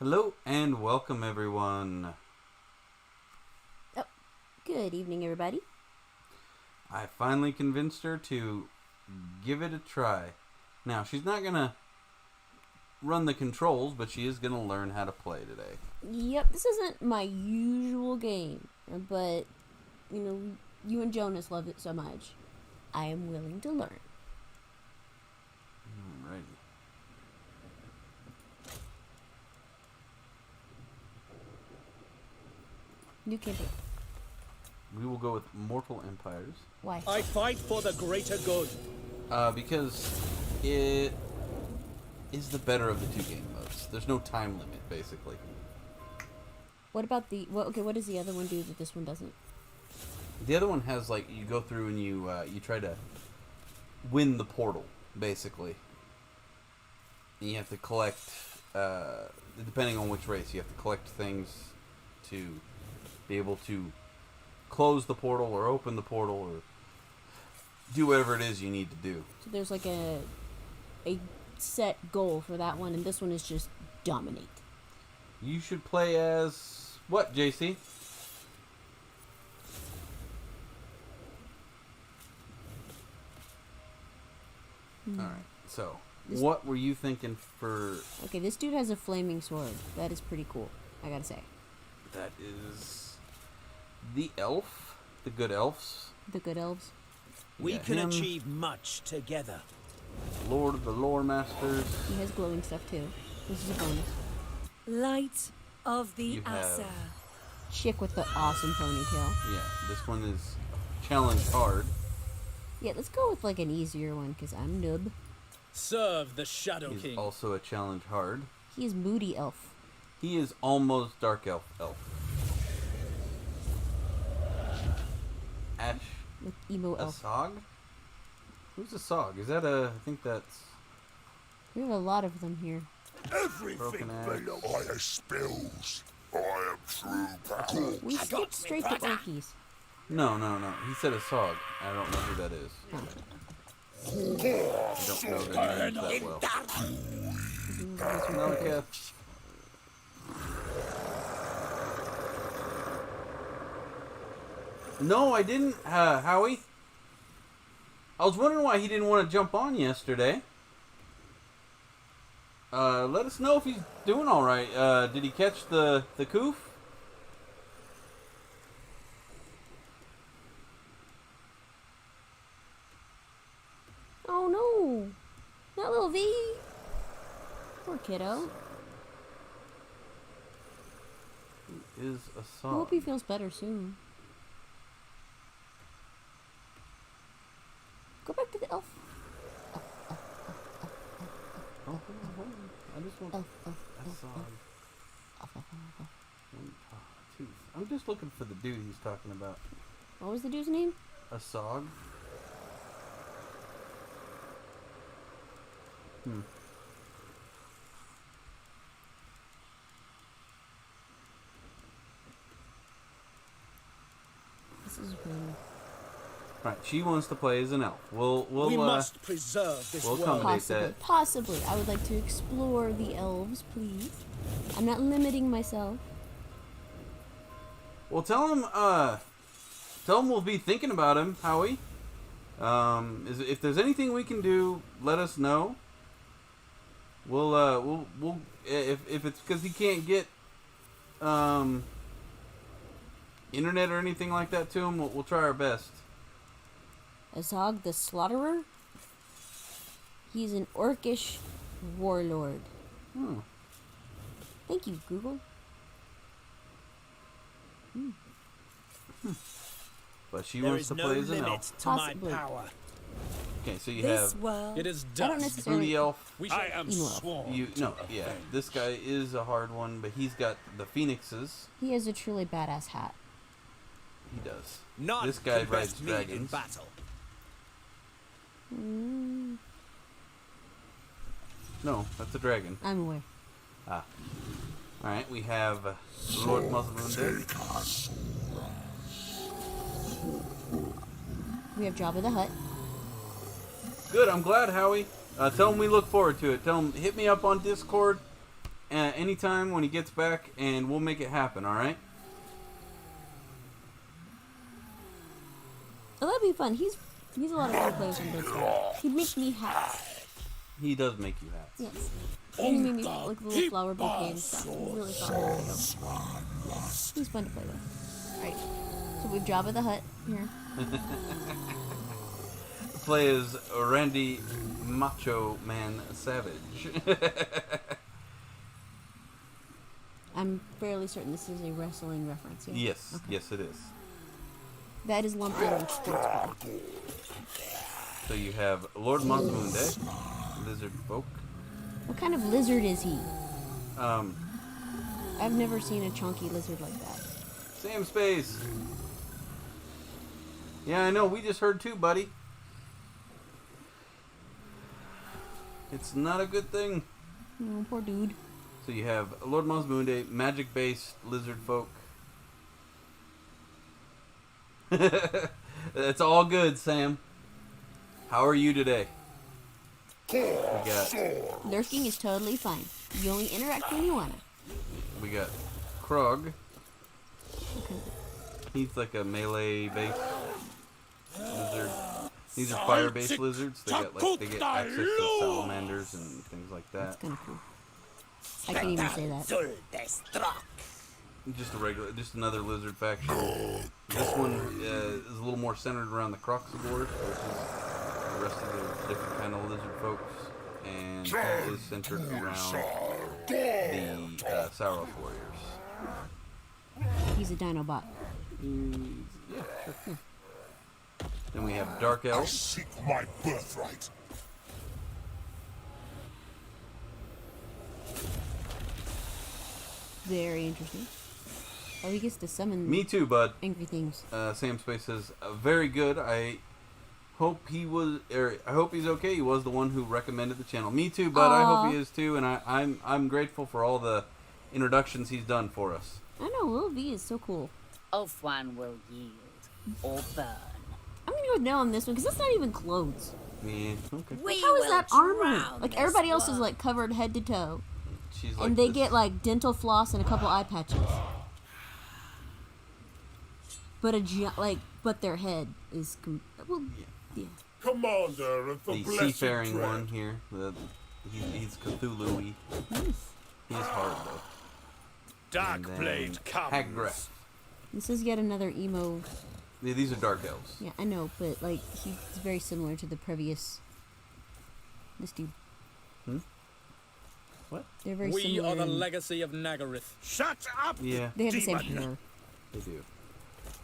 Hello and welcome everyone. Oh, good evening, everybody. I finally convinced her to give it a try. Now, she's not going to run the controls, but she is going to learn how to play today. Yep, this isn't my usual game, but, you and Jonas love it so much. I am willing to learn. Alrighty. New campaign. We will go with Mortal Empires. Why? I fight for the greater good. Because it is the better of the two game modes. There's no time limit, basically. What about the... what does the other one do that this one doesn't? The other one has, like, you go through and you try to win the portal, basically. And you have to collect, depending on which race, you have to collect things to be able to close the portal or open the portal or do whatever it is you need to do. So there's like a set goal for that one, and this one is just dominate. You should play as what, JC? Alright, so what were you thinking for... Okay, this dude has a flaming sword. That is pretty cool, I gotta say. That is the elf, the good elves. The good elves. We Yeah, can him, achieve much together. Lord of the Lore Masters. He has glowing stuff too. This is a bonus. Light of the You have- Asa. Chick with the awesome ponytail. Yeah, this one is challenge hard. Yeah, let's go with like an easier one, because I'm noob. Serve the Shadow He's King. also a challenge hard. He is moody elf. He is almost dark elf. Ash With emo elf. Asog? Who's Asog? Is that a... I think that's... We have a lot of them here. Broken axe. I spills. I am true power. We skipped straight to orkies. No. He said Asog. I don't know who that is. I don't know their names that well. Melketh. No, I didn't, Howie. I was wondering why he didn't want to jump on yesterday. Let us know if he's doing all right. Did he catch the coof? Oh no! Not little V! Poor kiddo. Who is I Asog? hope he feels better soon. Go back to the elf. Oh, hold on. I just want Asog. Tooth. I'm just looking for the dude he's talking about. What was the dude's name? Asog. This is really Right, she wants to play as an elf. We must preserve this we'll world. accommodate that. Possibly. I would like to explore the elves, please. I'm not limiting myself. Well, tell him we'll be thinking about him, Howie. If there's anything we can do, let us know. We'll if it's because he can't get internet or anything like that to him, we'll try our best. Azog the Slaughterer? He's an orcish warlord. Thank you, Google. But she There wants is to no play as an limit elf. to my Possibly. power. Okay, so you This have world. It is I don't dust. necessarily... Booty Elf. I am emo. sworn. This guy is a hard one, but he's got the phoenixes. He has a truly badass hat. He does. None This guy can rides best me in dragons. battle. No, that's a dragon. I'm aware. Alright, we have Lord Muzzlewounded. We have Jabba the Hutt. Good, I'm glad, Howie. Tell him we look forward to it. Tell him, hit me up on Discord. anytime when he gets back, and we'll make it happen. All right? Oh, that'd be fun. He's a lot of fun players on Bloodstone. He'd make me hats. He does make you hats. Yes. And he made me like a little flower bouquet and stuff. It was really fun. He's fun to play with. Alright. So we've Jabba the Hutt here. Play as Randy Macho Man Savage. I'm fairly certain this is a wrestling reference. Yeah? Yes, Okay. yes it is. That is lumped in with sports car. So you have Lord Mazmunde, lizard folk. What kind of lizard is he? Um, I've never seen a chunky lizard like that. Sam Space. Yeah, I know. We just heard too, buddy. It's not a good thing. No, poor dude. So you have Lord Mazmunde, magic-based lizard folk. It's all good, Sam. How are you today? We got Lurking is totally fine. You only interact when you wanna. Krog. He's like a melee-based lizard. These are fire-based lizards. They get access to salamanders and things like That's that. kind of cool. I can't even say that. Just another lizard faction. This one is a little more centered around the Croxagore versus the rest of the different kind of lizard folks, and it is centered around the Sauros warriors. He's a Dinobot. Yeah, sure. Then we have Dark I Elves. seek my birthright. Very interesting. Oh, he gets to summon Me too, bud. angry things. Sam Space says, very good. I hope he's okay. He was the one who recommended the channel. Me too, bud. I hope he is too, and I'm grateful for all the introductions he's done for us. I know, Lil V is so cool. Ulfwan will yield or burn. I'm gonna go with no on this one because that's not even clothes. Yeah, okay. We How is will that armor? drown Like this everybody else is world. like covered head to toe, She's like and they this- get like dental floss and a couple eye patches. But but their head is yeah. Commander of the the Blessed seafaring Dread. one here. He's Cthulhu-y. He's hard though. And then Darkblade comes. Haggrath. This is yet another emo. Yeah, these are dark elves. Yeah, I know, but like he's very similar to the previous. This dude. What? They're very We similar. are the in- legacy of Nagaryth. Shut up, Yeah, They have the same demon. hair. they do.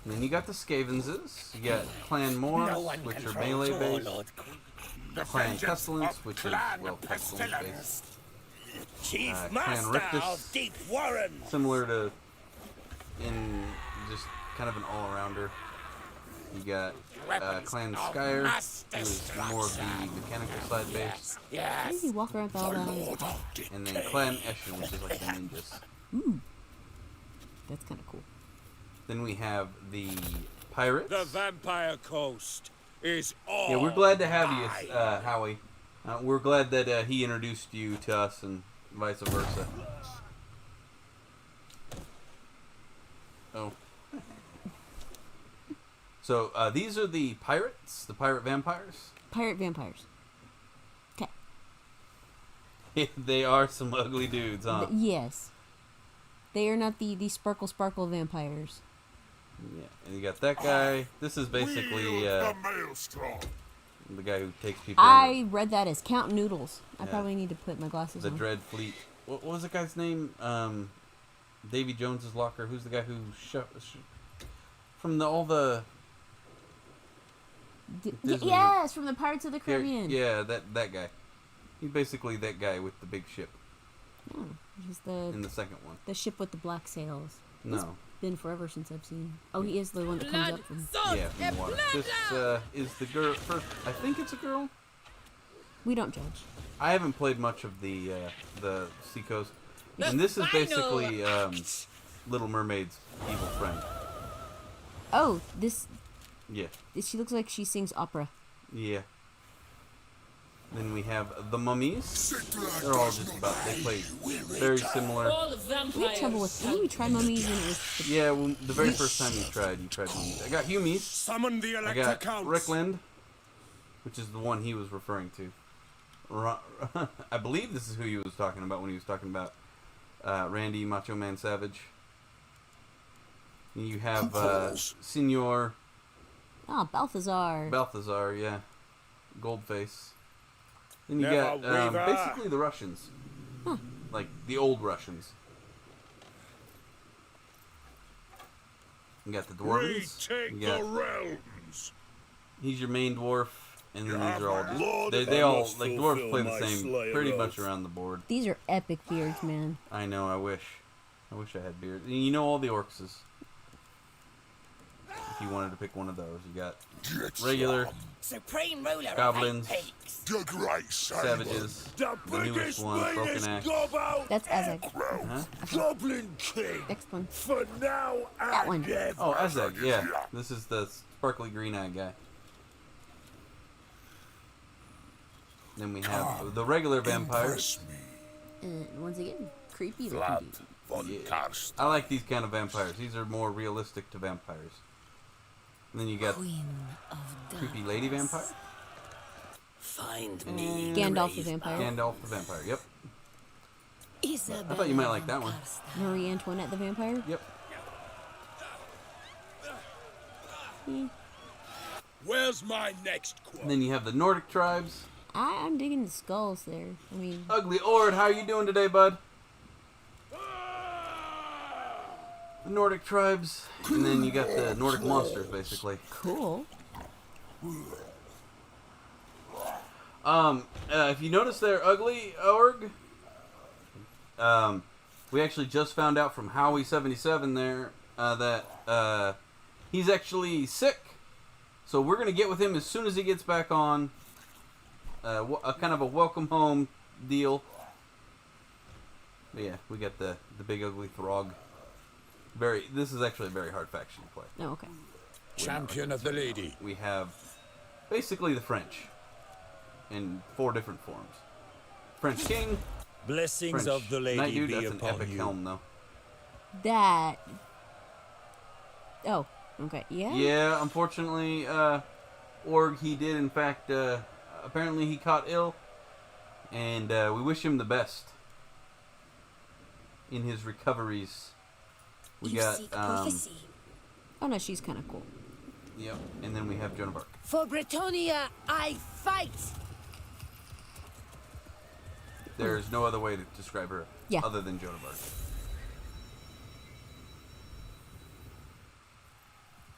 And then you got the Skavenses. You got Clan Morris, which are melee based. Clan Pestilence, which is pestilence based. Chief Clan Master Rictus. of Deep Warren. Similar to, in just kind of an all-arounder. You got Clan Skyer, who is more of the mechanical side based. Why does he walk around with all that on his back? And then Clan Eshin, which is like the ninjas. That's kind of cool. Then we have the Pirates. The Vampire Coast is all. Yeah, we're glad to have you, Howie. We're glad that he introduced you to us and vice versa. Oh. So, these are the pirates, the pirate vampires. Pirate vampires. Okay. They are some ugly dudes, huh? Yes. They are not the sparkle vampires. Yeah, and you got that guy. This is basically Wield the maelstrom. the guy who takes people on I read that as Count Noodles. I Yeah. probably need to put my glasses the on. Dread Fleet. What was the guy's name? Davy Jones's locker. Who's the guy who from all the Disney- Yes, from the Pirates of the Caribbean. Yeah, that guy. He's basically that guy with the big ship Oh, he's in the second one. the ship with the black sails. No. Been forever since I've seen. Oh, he is the one that comes up from. Yeah, from the water. This is the girl. First, I think it's a girl. We don't judge. I haven't played much of the Seacoast, and this is basically Little Mermaid's evil friend. Oh, this. Yeah, She looks like she sings opera. yeah. Then we have the mummies. They're all just about, they play very similar. We had trouble with. Didn't we try mummies and it was Yeah, well, the very first time you tried mummies. I got Humies. Summon the I got Electrocounts. Rickland, which is the one he was referring to. I believe this is who he was talking about when he was talking about Randy Macho Man Savage. You have Senor Balthazar. yeah. Goldface. Then you Never got waver. basically the Russians. Like the old Russians. You got the dwarves. Retake You got, the realms. he's your main dwarf, and then these are all just Lord, they I all must like dwarves fulfill play the my same Slayer pretty oath. much around the board. These are epic beards, man. I know. I wish I had beard. You know all the orcses. If you wanted to pick one of those, you got regular Supreme ruler goblins, of eight peaks. The great savages, The the newest biggest, one, Broken meanest Axe. gobbo. That's Azeg. Huh? Goblin King. Next one. For now That and one. ever. Oh, Azeg, yeah. This is the sparkly green-eyed guy. Then we have the regular vampires. And once again, creepy Vlad looking dude. von Yeah. Karst. I like these kind of vampires. These are more realistic to vampires. And then you got Queen of creepy lady vampire. Find me. Gandalf the vampire. Gandalf the vampire, yep. Isabella I thought you might like that one. Marie Antoinette the vampire. Yep. Where's my next And quote? then you have the Nordic tribes. I'm digging the skulls there. I mean, Ugly Ord, how you doing today, bud? The Nordic tribes. And then you got the Nordic monsters, basically. cool. If you notice there, Ugly Org, we actually just found out from Howie77 there that he's actually sick. So we're going to get with him as soon as he gets back on. A kind of a welcome home deal. But yeah, we got the big ugly Throg. This is actually a very hard faction to play. Oh, okay. Champion of the lady. We have basically the French in 4 different forms. French King, Blessings French of the lady Knight Dude, be that's an upon epic you. helm though. That. Oh, okay. Yeah. Yeah, unfortunately, Org, he did in fact, apparently he caught ill, and we wish him the best in his recoveries. We got, Oh no, she's kind of cool. yep, and then we have Joan of Arc. For Bretonia, I fight. There's no other way to describe her Yeah. other than Joan of Arc.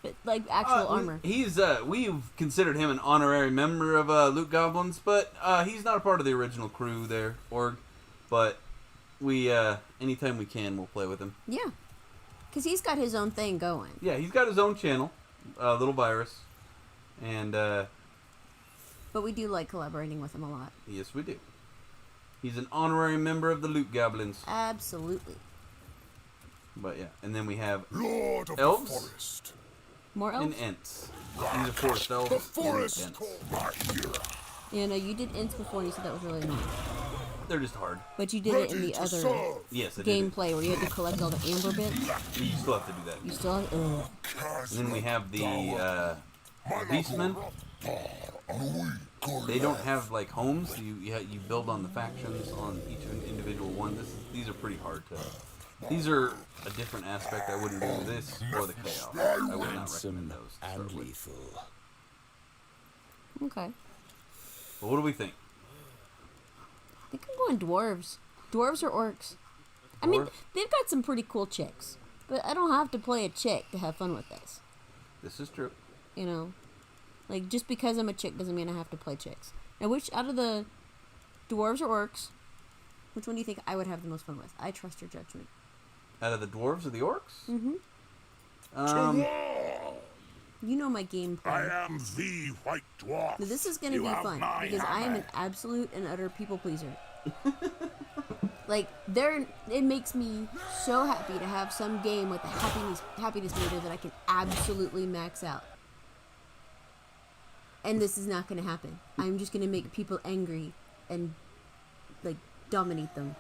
But like actual armor. He's we've considered him an honorary member of Loot Goblins, but he's not a part of the original crew there, Org. But we anytime we can, we'll play with him. Yeah. Because he's got his own thing going. Yeah, he's got his own channel, Little Virus, and But we do like collaborating with him a lot. yes, we do. He's an honorary member of the Loot Goblins. Absolutely. But yeah, and then we have Lord of Elves? the forest. More and elves? Ents. These are forest elves The and forest Ents. my ear. Yeah, no, you did ints before and you said that was really annoying. They're just hard. But you did it in Ready the to other serve. Yes, I did it. gameplay where you had to collect all the amber bits. You still have to do that. You still have. Ugh. And then we have the Beastmen. They don't have like homes. You build on the factions on each individual one. These are pretty hard to. These are a different aspect. I wouldn't do this or the chaos. I would not recommend those. to start And with. lethal. Okay. But what do we think? I think I'm going dwarves. Dwarves or orcs? I mean, Dwarves? they've got some pretty cool chicks. But I don't have to play a chick to have fun with this. This is true. You know? Like, just because I'm a chick doesn't mean I have to play chicks. Now, which out of the dwarves or orcs, which one do you think I would have the most fun with? I trust your judgment. Out of the dwarves or the orcs? Mm-hmm. You know my game I plan. am the White Dwarf. Now, this is going to You be have fun my because I am hammer. an absolute and utter people pleaser. Like, it makes me so happy to have some game with a happiness meter that I can absolutely max out. And this is not going to happen. I'm just going to make people angry and, like, dominate them.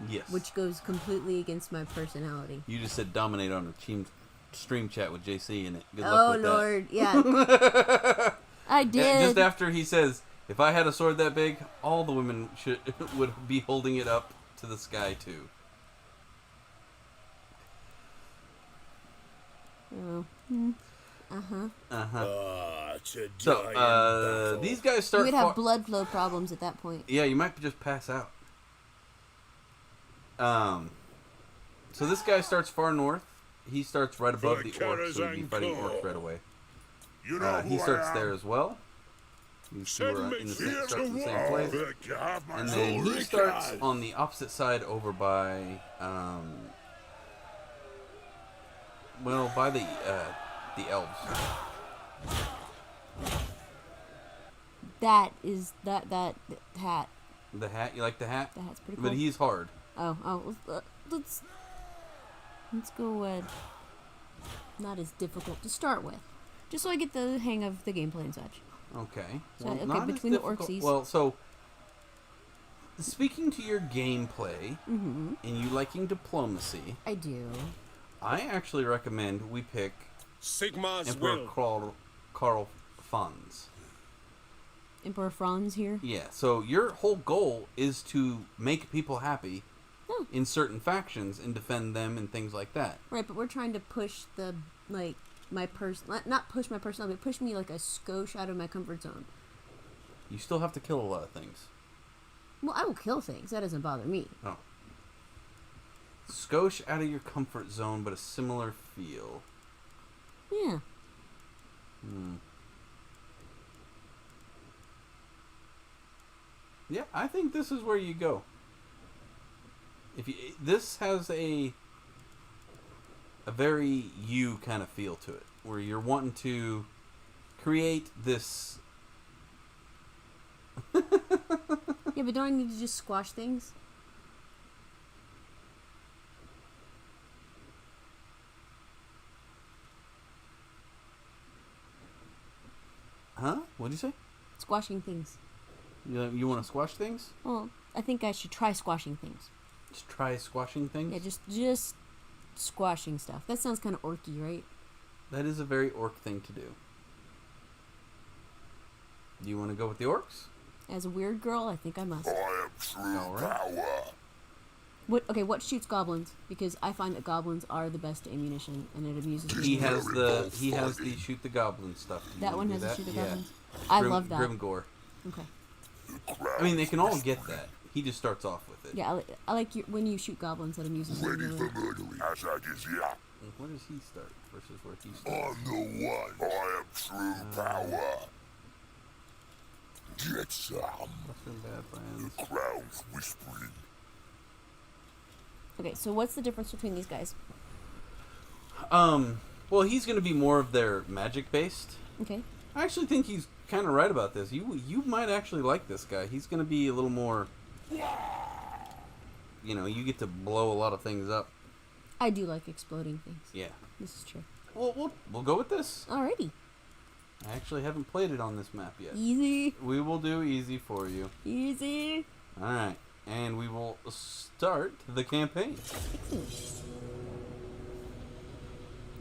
Yes. Which goes completely against my personality. You just said dominate on a stream chat with JC in it. Good Oh, luck with Lord. Yeah. I did. Yeah, just after he says, if I had a sword that big, all the women would be holding it up to the sky, too. Oh. To So, die in battle. these guys start... You would have blood flow problems at that point. Yeah, you might just pass out. So this guy starts far north. He starts right above the orcs, so he'd be fighting orcs right away. You know He who starts I am. there as well. These two Send are me in the here same, to start in the same war. place. Vic, you have my And then he sword. starts on the opposite side over by, by the elves. That is that hat. The hat, you like the hat? The hat's pretty cool. But he's hard. Let's go not as difficult to start with, just so I get the hang of the gameplay and such. Okay. So, okay, not as between the difficult- orcsies. Well, so speaking to your gameplay and you liking diplomacy, I do. I actually recommend we pick Sigmar's Emperor will. Karl Franz. Emperor Franz here. Yeah, so your whole goal is to make people happy in certain factions and defend them and things like that. Right, but we're trying to push not push my personality, but push me like a skosh out of my comfort zone. You still have to kill a lot of things. Well, I will kill things. That doesn't bother me. Oh. Skosh out of your comfort zone, but a similar feel. Yeah. Yeah, I think this is where you go. This has a very you kind of feel to it, where you're wanting to create this. Yeah, but don't I need to just squash things? Huh? What'd you say? Squashing things. You want to squash things? Well, I think I should try squashing things. Just try squashing things? Yeah, just squashing stuff. That sounds kind of orky, right? That is a very orc thing to do. Do you want to go with the orcs? As a weird girl, I think I must. I am true All right. power. What shoots goblins? Because I find that goblins are the best ammunition, and it amuses me. He has the shoot the goblin stuff. Do That you one do has a that? shoot the Yeah. goblins. I love that. Grimgore. Okay. I mean, they can all get that. He just starts off with it. Yeah, I like when you shoot goblins. That amuses me. Ready for Really. murdering. As I just yap. Where does he start versus where he starts? I'm the one. I am true power. Get some. Western Badlands. The crown's whispering. Okay, so what's the difference between these guys? Well, he's going to be more of their magic based. Okay. I actually think he's kind of right about this. You might actually like this guy. He's going to be a little more. You get to blow a lot of things up. I do like exploding things. Yeah. This is true. We'll go with this. Alrighty. I actually haven't played it on this map yet. Easy. We will do easy for you. Easy. All right, and we will start the campaign. Excellent.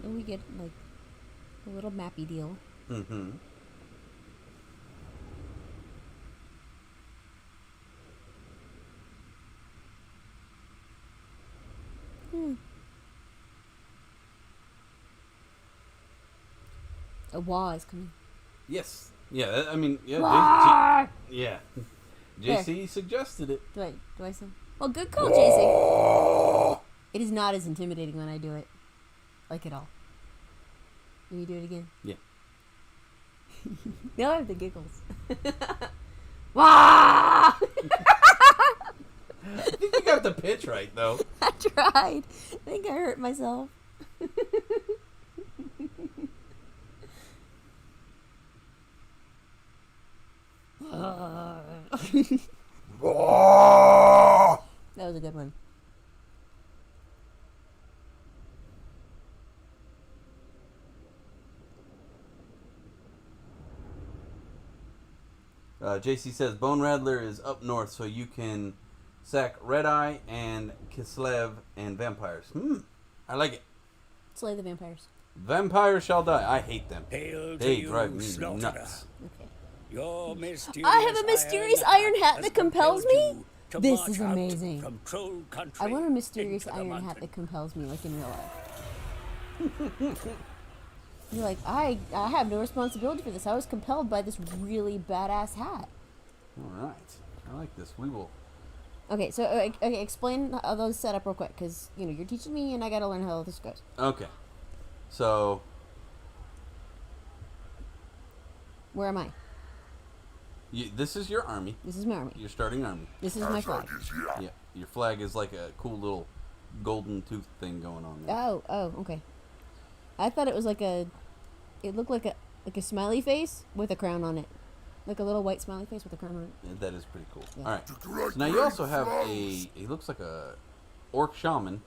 And we get like a little mappy deal. Mm-hmm. A wah is coming. Yes. Yeah. I mean, yeah. Wah! Yeah. There. JC suggested it. Do I say? Well, good call, JC. It is not as intimidating when I do it, like at all. Can you do it again? Yeah. Now I have the giggles. Wah! I think you got the pitch right, though. I tried. I think I hurt myself. That was a good one. JC says Bone Rattler is up north, so you can sack Red Eye and Kislev and vampires. I like it. Slay the vampires. Vampires shall die. I hate them. Hail to They you, drive me slaughterer. nuts. Okay. Your mysterious I have a mysterious iron hat has that compels compelled me? you to This march is out amazing. From Troll Country I want a mysterious into the iron hat mountain. that compels me, like in real life. You're like, I have no responsibility for this. I was compelled by this really badass hat. All right. I like this. We will. Okay, so okay, explain how those set up real quick, because you're teaching me, and I gotta learn how this goes. Okay. So, Where am I? this is your army. This is my army. Your starting army. This is my flag. Yeah. Your flag is like a cool little golden tooth thing going on there. Oh, okay. I thought it was like it looked like a smiley face with a crown on it. Like a little white smiley face with a crown on it. That is pretty cool. Yeah. All right. So now you also have he looks like a orc shaman.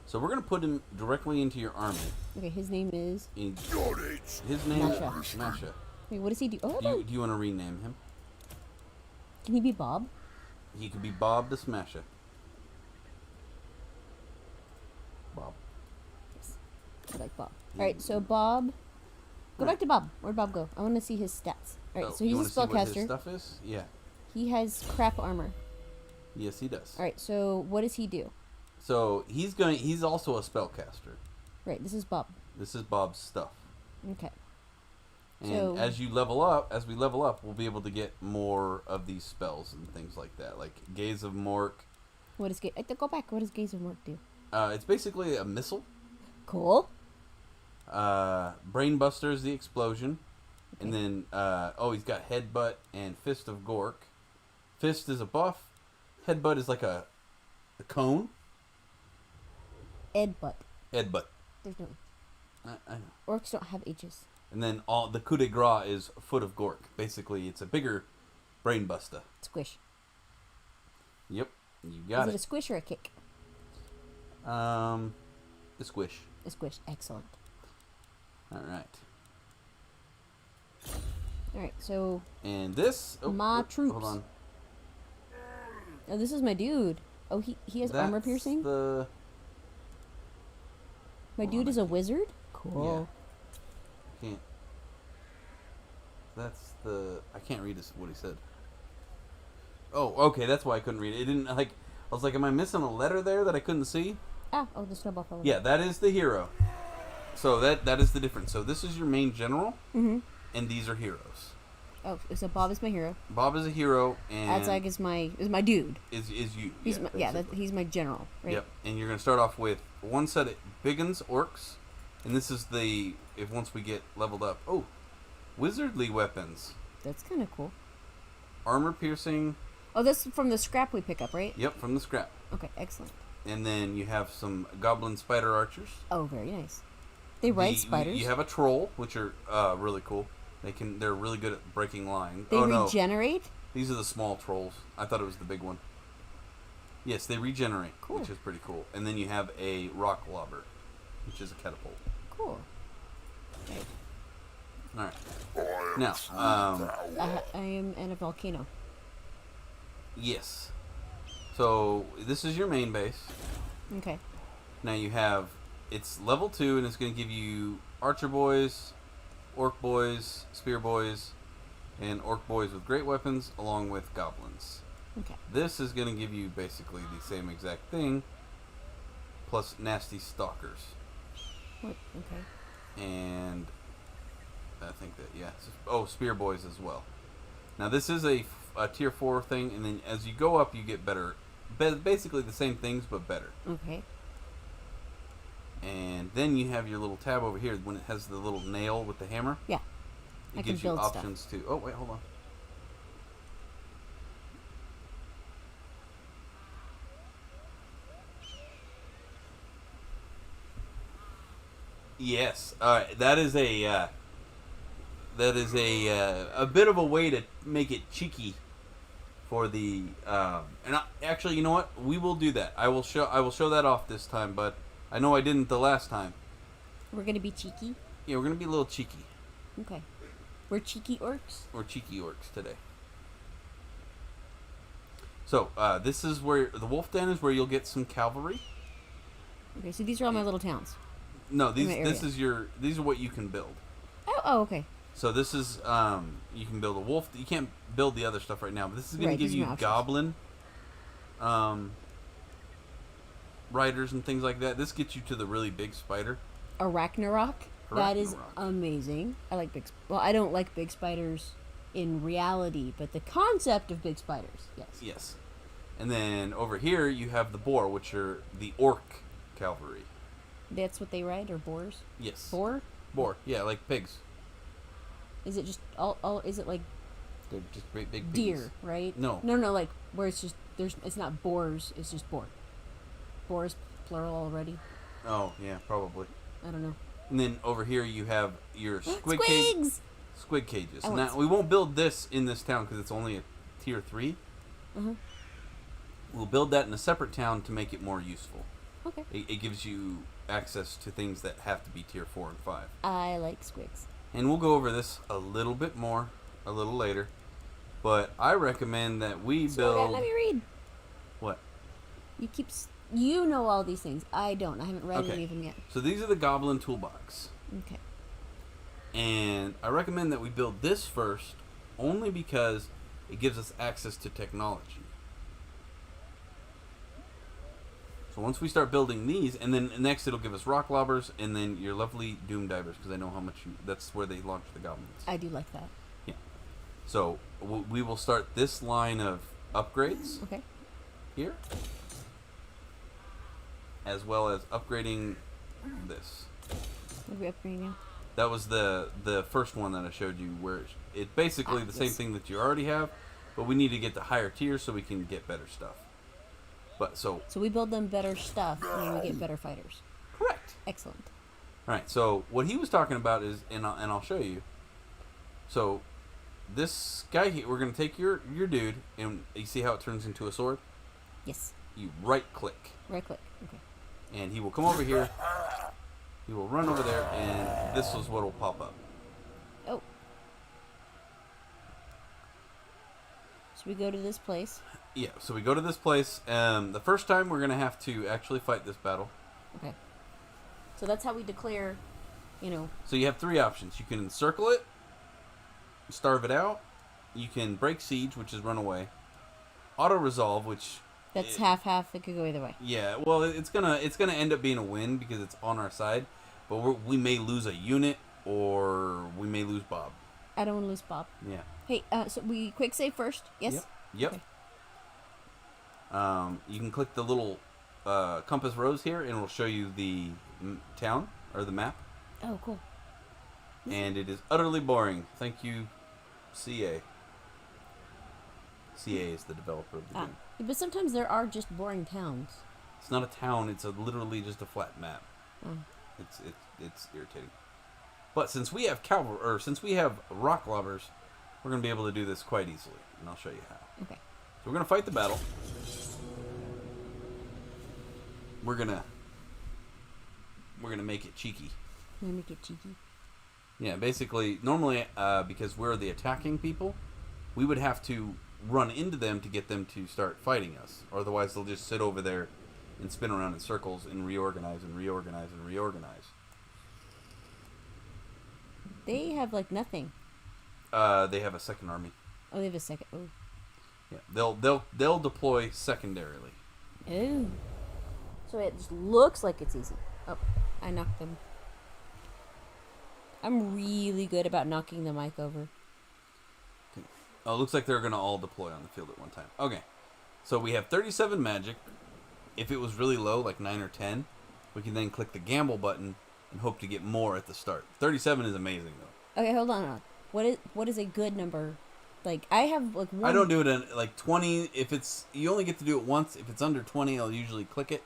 So we're going to put him directly into your army. Okay, his name is... His name Masha. is Masha. Wait, what does he do? Oh, Do you want to rename him? can he be Bob? He could be Bob the Smasher. Bob. Yes. I like Bob. Alright, so Bob... Go back to Bob. Where'd Bob go? I want to see his stats. Alright, so you he's a wanna see what his spellcaster. stuff is? Yeah. He has crap armor. Yes, he does. Alright, so what does he do? So he's also a spellcaster. Right, this is Bob. This is Bob's stuff. Okay. And So- as we level up, we'll be able to get more of these spells and things like that, like Gaze of Mork. What does... Go back. What does Gaze of Mork do? It's basically a missile. Cool. Brainbuster is the explosion. Okay. And then, he's got Headbutt and Fist of Gork. Fist is a buff. Headbutt is like a cone. Ed Butt. Headbutt. There's no... I know. Orcs don't have H's. And then the coup de grace is Foot of Gork. Basically, it's a bigger Brainbuster. Squish. Yep, you got Is it a squish or a kick? The squish. A squish. Excellent. All right. Alright, so... And this... My troops. Hold on. Oh, this is my dude. Oh, he has armor That's piercing? My hold dude on, is a wizard? Cool. Can't... That's I can't read this, what he said. Oh, okay, that's why I couldn't read it. It didn't, like... I was like, am I missing a letter there that I couldn't see? Oh, the snowball fell. Yeah, that is the hero. So that is the difference. So this is your main general, Mm-hmm. and these are heroes. Oh, so Bob is my hero. Bob is a hero, and Azag is my dude. is you. He's basically. he's my general, right? Yep, and you're gonna start off with one set of Biggins orcs, and this is once we get leveled up. Oh, wizardly weapons, That's kind of cool. armor piercing. Oh, that's from the scrap we pick up, right? Yep, from the scrap. Okay, excellent. And then you have some goblin spider archers. Oh, very nice. They ride spiders. You have a troll, which are really cool. They're really good at breaking line. They no, regenerate? these are the small trolls. I thought it was the big one. Yes, they regenerate, Cool. which is pretty cool. And then you have a rock lobber, which is a catapult. Cool. Right. All right. Now, I am in a volcano. yes. So this is your main base. Okay. Now you have, it's level 2, and it's going to give you archer boys, orc boys, spear boys, and orc boys with great weapons, along with goblins. Okay. This is going to give you basically the same exact thing, plus nasty stalkers. What? Okay. And I think that, yeah. Spear boys as well. Now this is a tier 4 thing, and then as you go up, you get better. Basically the same things, but better. Okay. And then you have your little tab over here when it has the little nail with the hammer. Yeah. It I can gives you build stuff. options to. Oh wait, hold on. Yes. All right. That is a bit of a way to make it cheeky for the actually, you know what? We will do that. I will show that off this time, but I know I didn't the last time. We're gonna be cheeky. Yeah, we're gonna be a little cheeky. Okay. We're cheeky orcs. We're cheeky orcs today. So this is where the wolf den is, where you'll get some cavalry. Okay, so these are all my little towns. No, In my this area. these are what you can build. Oh, okay. So this is you can build a wolf. You can't build the other stuff right now, but this is going Right, to give these are you my options. goblin riders and things like that. This gets you to the really big spider. A Ragnarok. That is Ragnarok. amazing. I like big. Well, I don't like big spiders in reality, but the concept of big spiders, yes. Yes. And then over here you have the boar, which are the orc cavalry. That's what they ride, or boars? Yes. Boar? Boar. Yeah, like pigs. Is it just all? Is it like They're just great big deer, piggies. right? No. No, like where it's just it's not boars, it's just boar. Boars plural already. Oh, yeah, probably. I don't know. And then over here you have your squid cage. Squigs. Squid cages. I want Now we won't build this in this town because it's only a tier 3. Uh-huh. We'll build that in a separate town to make it more useful. Okay. It gives you access to things that have to be tier 4 and 5. I like squigs. And we'll go over this a little bit more a little later. But I recommend that we So build. let me read. What? You know all these things. I don't. I haven't read Okay. any of them yet. So these are the goblin toolbox. Okay. And I recommend that we build this first only because it gives us access to technology. So once we start building these, and then next it'll give us rock lobbers and then your lovely doom divers, because I know how much that's where they launch the goblins. I do like that. Yeah. So we will start this line of upgrades Okay. here, as well as upgrading this. What are we upgrading now? That was the first one that I showed you, where it's basically the same yes. thing that you already have, but we need to get to higher tiers so we can get better stuff. But so So we build them better stuff, and then we get better fighters. correct. Excellent. All right. So what he was talking about is, and I'll show you. So this guy here, we're gonna take your dude, and you see how it turns into a sword. Yes. You right click, Right click. Okay. and he will come over here. He will run over there, and this is what will pop up. Oh. So we go to this place. Yeah, so we go to this place. The first time we're going to have to actually fight this battle. Okay. So that's how we declare, So you have 3 options. You can encircle it, starve it out. You can break siege, which is run away. Auto-resolve, which... that's half. It could go either way. Yeah, well, it's gonna end up being a win because it's on our side. But we may lose a unit, or we may lose Bob. I don't want to lose Bob. Yeah. Hey, so we quick save first? Yes? Yep. Okay. You can click the little compass rose here, and it'll show you the town, or the map. Oh, cool. And it is utterly boring. Thank you, CA. CA is the developer of the game. But sometimes there are just boring towns. It's not a town. It's literally just a flat map. Oh. It's irritating. But since we have since we have rock lobbers, we're gonna be able to do this quite easily, and I'll show you how. Okay. So we're gonna fight the battle. We're gonna make it cheeky. Let me make it cheeky. Yeah, basically, normally, because we're the attacking people, we would have to run into them to get them to start fighting us. Or otherwise, they'll just sit over there and spin around in circles and reorganize and reorganize and reorganize. They have, nothing. They have a second army. Oh, they have a second. Oh. Yeah, they'll deploy secondarily. Oh. So it just looks like it's easy. Oh, I knocked them. I'm really good about knocking the mic over. Okay. Oh, it looks like they're gonna all deploy on the field at one time. Okay, so we have 37 magic. If it was really low, like 9 or 10, we can then click the gamble button and hope to get more at the start. 37 is amazing though. Okay, hold on. What is a good number? I have one. I don't do it in 20. If it's, you only get to do it once. If it's under 20, I'll usually click it.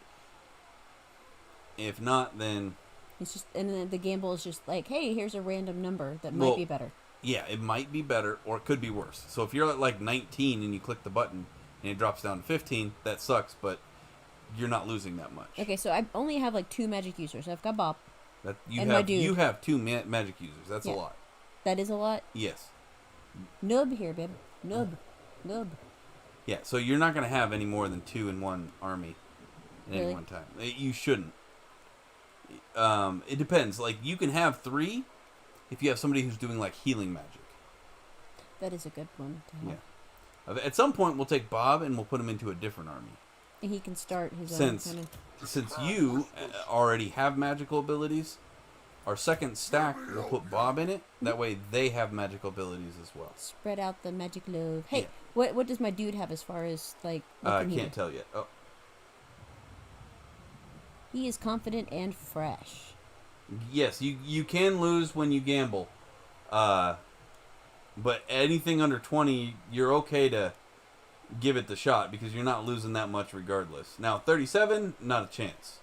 If not, then It's just, and then the gamble is just hey, here's a random number that might be better. yeah, it might be better or it could be worse. So if you're at 19 and you click the button and it drops down to 15, that sucks, but you're not losing that much. Okay, so I only have 2 magic users. I've got Bob. That And my dude. you have 2 magic users. That's Yeah. a lot. That is a lot. Yes. Nub here, babe. Nub. Yeah, so you're not going to have any more than 2 in one army at any Really? one time. You shouldn't. It depends. Like, you can have 3 if you have somebody who's doing, like, healing magic. That is a good one to have. Yeah. At some point, we'll take Bob and we'll put him into a different army. And he can start his own Since kind of... since you already have magical abilities, our second stack will put Bob in it. That way, they have magical abilities as well. Spread out the magic love. Hey, Yeah. what does my dude have as far as, like, what I can he can't do? tell yet. Oh, He is confident and fresh. yes, you can lose when you gamble, but anything under 20, you're okay to give it the shot because you're not losing that much regardless. Now 37, not a chance.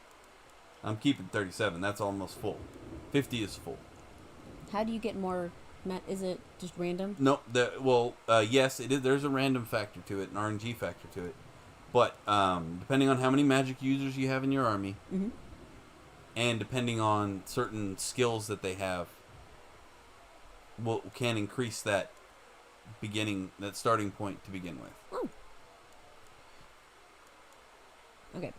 I'm keeping 37. That's almost full. 50 is full. How do you get more... Is it just random? No, yes, it is. There's a random factor to it, an RNG factor to it. But depending on how many magic users you have in your army, Mm-hmm. and depending on certain skills that they have, can increase that starting point to begin with. Oh. Okay.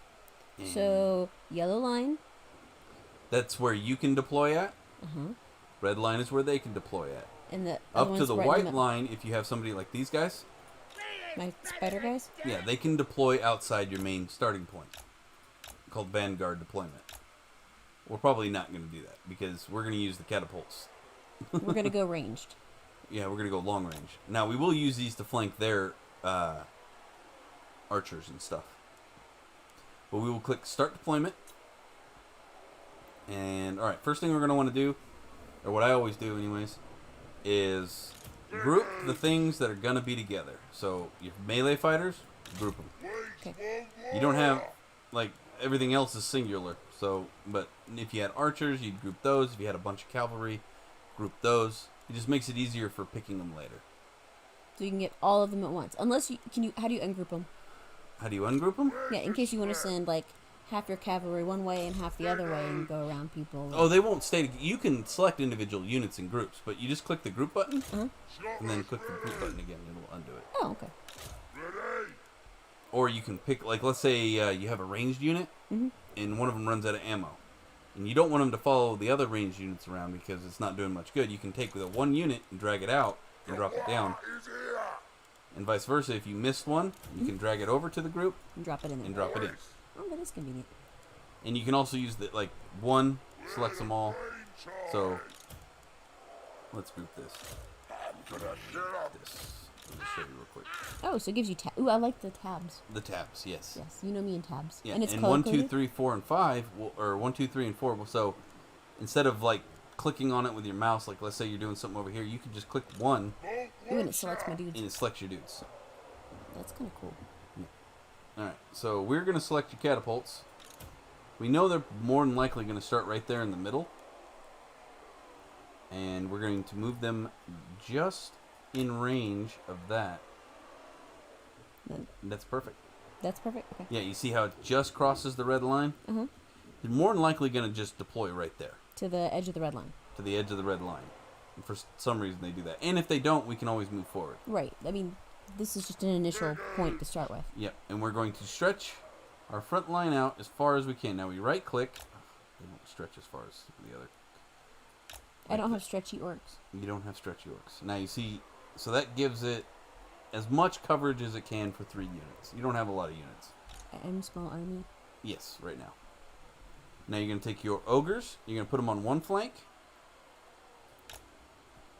And So, yellow line. that's where you can deploy at. Uh-huh. Red line is where they can deploy at. And the Up other to one's the right in white middle. line, if you have somebody like these guys, My spider guys? yeah, they can deploy outside your main starting point, called Vanguard deployment. We're probably not going to do that because we're going to use the catapults. We're going to go ranged. Yeah, we're going to go long range. Now, we will use these to flank their archers and stuff. But we will click Start Deployment. And, alright, first thing we're going to want to do, or what I always do anyways, is group the things that are going to be together. So, your melee fighters, group them. Okay. You don't have, like, everything else is singular. So, but if you had archers, you'd group those. If you had a bunch of cavalry, group those. It just makes it easier for picking them later. So you can get all of them at once. Unless how do you ungroup them? How do you ungroup them? Yeah, in case you want to send, like, half your cavalry one way and half the other way and go around people. Oh, they won't stay. You can select individual units in groups, but you just click the group button, Uh-huh. and then click the group button again. It'll undo it. Oh, okay. Or you can pick, like, let's say you have a ranged unit, Mm-hmm. and one of them runs out of ammo. And you don't want them to follow the other ranged units around because it's not doing much good. You can take the one unit and drag it out and drop it down. And vice versa. If you missed one, you can drag it over to the group And drop it in there. and drop it in. Oh, that is convenient. And you can also use the, like, one selects them all. So, let's group this. Let me show you real quick. Oh, so it gives you Ooh, I like the tabs. The tabs, yes. Yes, you know me and tabs. Yeah, And it's and color 1, 2, coded? 3, 4, and 5, or 1, 2, 3, and 4. So instead of like clicking on it with your mouse, like let's say you're doing something over here, you can just click 1 Ooh, and it selects my dudes. and it selects your dudes. That's kind of cool. Alright, so we're going to select your catapults. We know they're more than likely going to start right there in the middle. And we're going to move them just in range of that. Then- That's perfect. That's perfect. Okay. Yeah, you see how it just crosses the red line? Uh-huh. They're more than likely going to just deploy right there To the edge of the red line. to the edge of the red line. And for some reason they do that. And if they don't, we can always move forward. Right. I mean, this is just an initial point to start with. Yep, and we're going to stretch our front line out as far as we can. Now we right click. They don't stretch as far as the other. I don't have stretchy orcs. You don't have stretch orcs. Now you see, so that gives it as much coverage as it can for 3 units. You don't have a lot of units. I'm small army. Yes, right now. Now you're going to take your ogres. You're going to put them on one flank.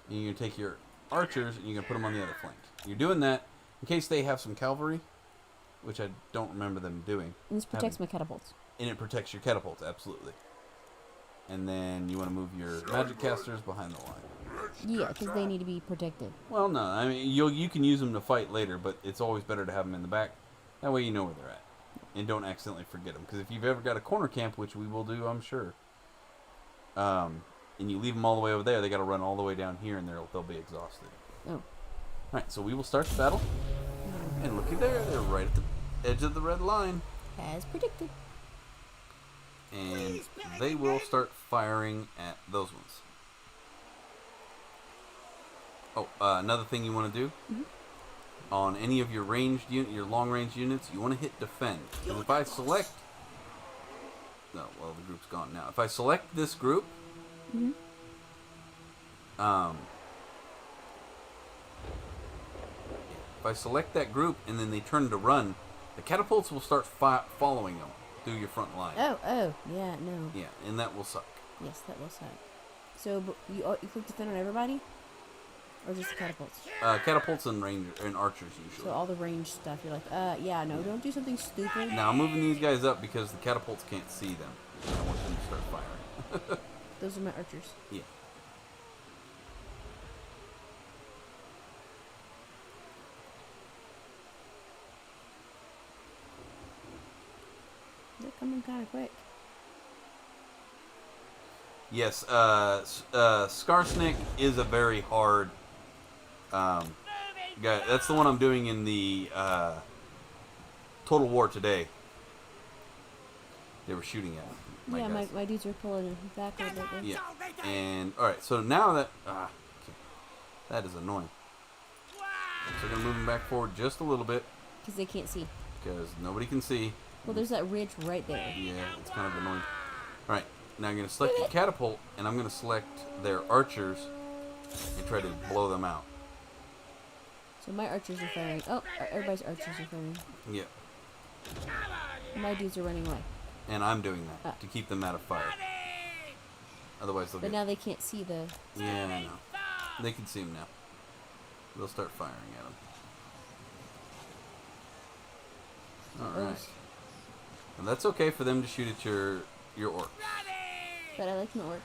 And you're going to take your archers and you're going to put them on the other flank. You're doing that in case they have some cavalry, which I don't remember them doing. And this protects my catapults. And it protects your catapults, absolutely. And then you want to move your magic casters behind the line. Yeah, because they need to be protected. Well, no, I mean, you can use them to fight later, but it's always better to have them in the back. That way you know where they're at. And don't accidentally forget them. Because if you've ever got a corner camp, which we will do, I'm sure, and you leave them all the way over there, they got to run all the way down here, and they'll be exhausted. Oh. Alright, so we will start the battle. And looky there, they're right at the edge of the red line. As predicted. And they will start firing at those ones. Oh, another thing you want to do on any of your ranged your long range units, you want to hit defend. Because if I select, no, well the group's gone now. If I select this group, if I select that group and then they turn to run, the catapults will start following them through your front line. Oh, yeah, no. Yeah, and that will suck. Yes, that will suck. So, but you click defend on everybody? Or just the catapults? Catapults and archers usually. So all the range stuff, you're like, yeah, no, don't do something stupid. Now I'm moving these guys up because the catapults can't see them. And I want them to start firing. Those are my archers. Yeah. They're coming kind of quick. Yes, Skarsnik is a very hard guy. That's the one I'm doing in the Total War today. They were shooting at me. Yeah, my dudes are pulling back a little bit there. Yeah, and alright, so now that... okay. That is annoying. So we're going to move them back forward just a little bit. Because they can't see. Because nobody can see. Well, there's that ridge right there. Yeah, it's kind of annoying. Alright, now I'm going to select the catapult, and I'm going to select their archers and try to blow them out. So my archers are firing. Oh, everybody's archers are firing. Yeah, My dudes are running away. and I'm doing that to keep them out of fire. Otherwise they'll But get... now they can't see the... Yeah, I know. They can see them now. They'll start firing at them. Alright. And that's okay for them to shoot at your orcs. But I like my orcs.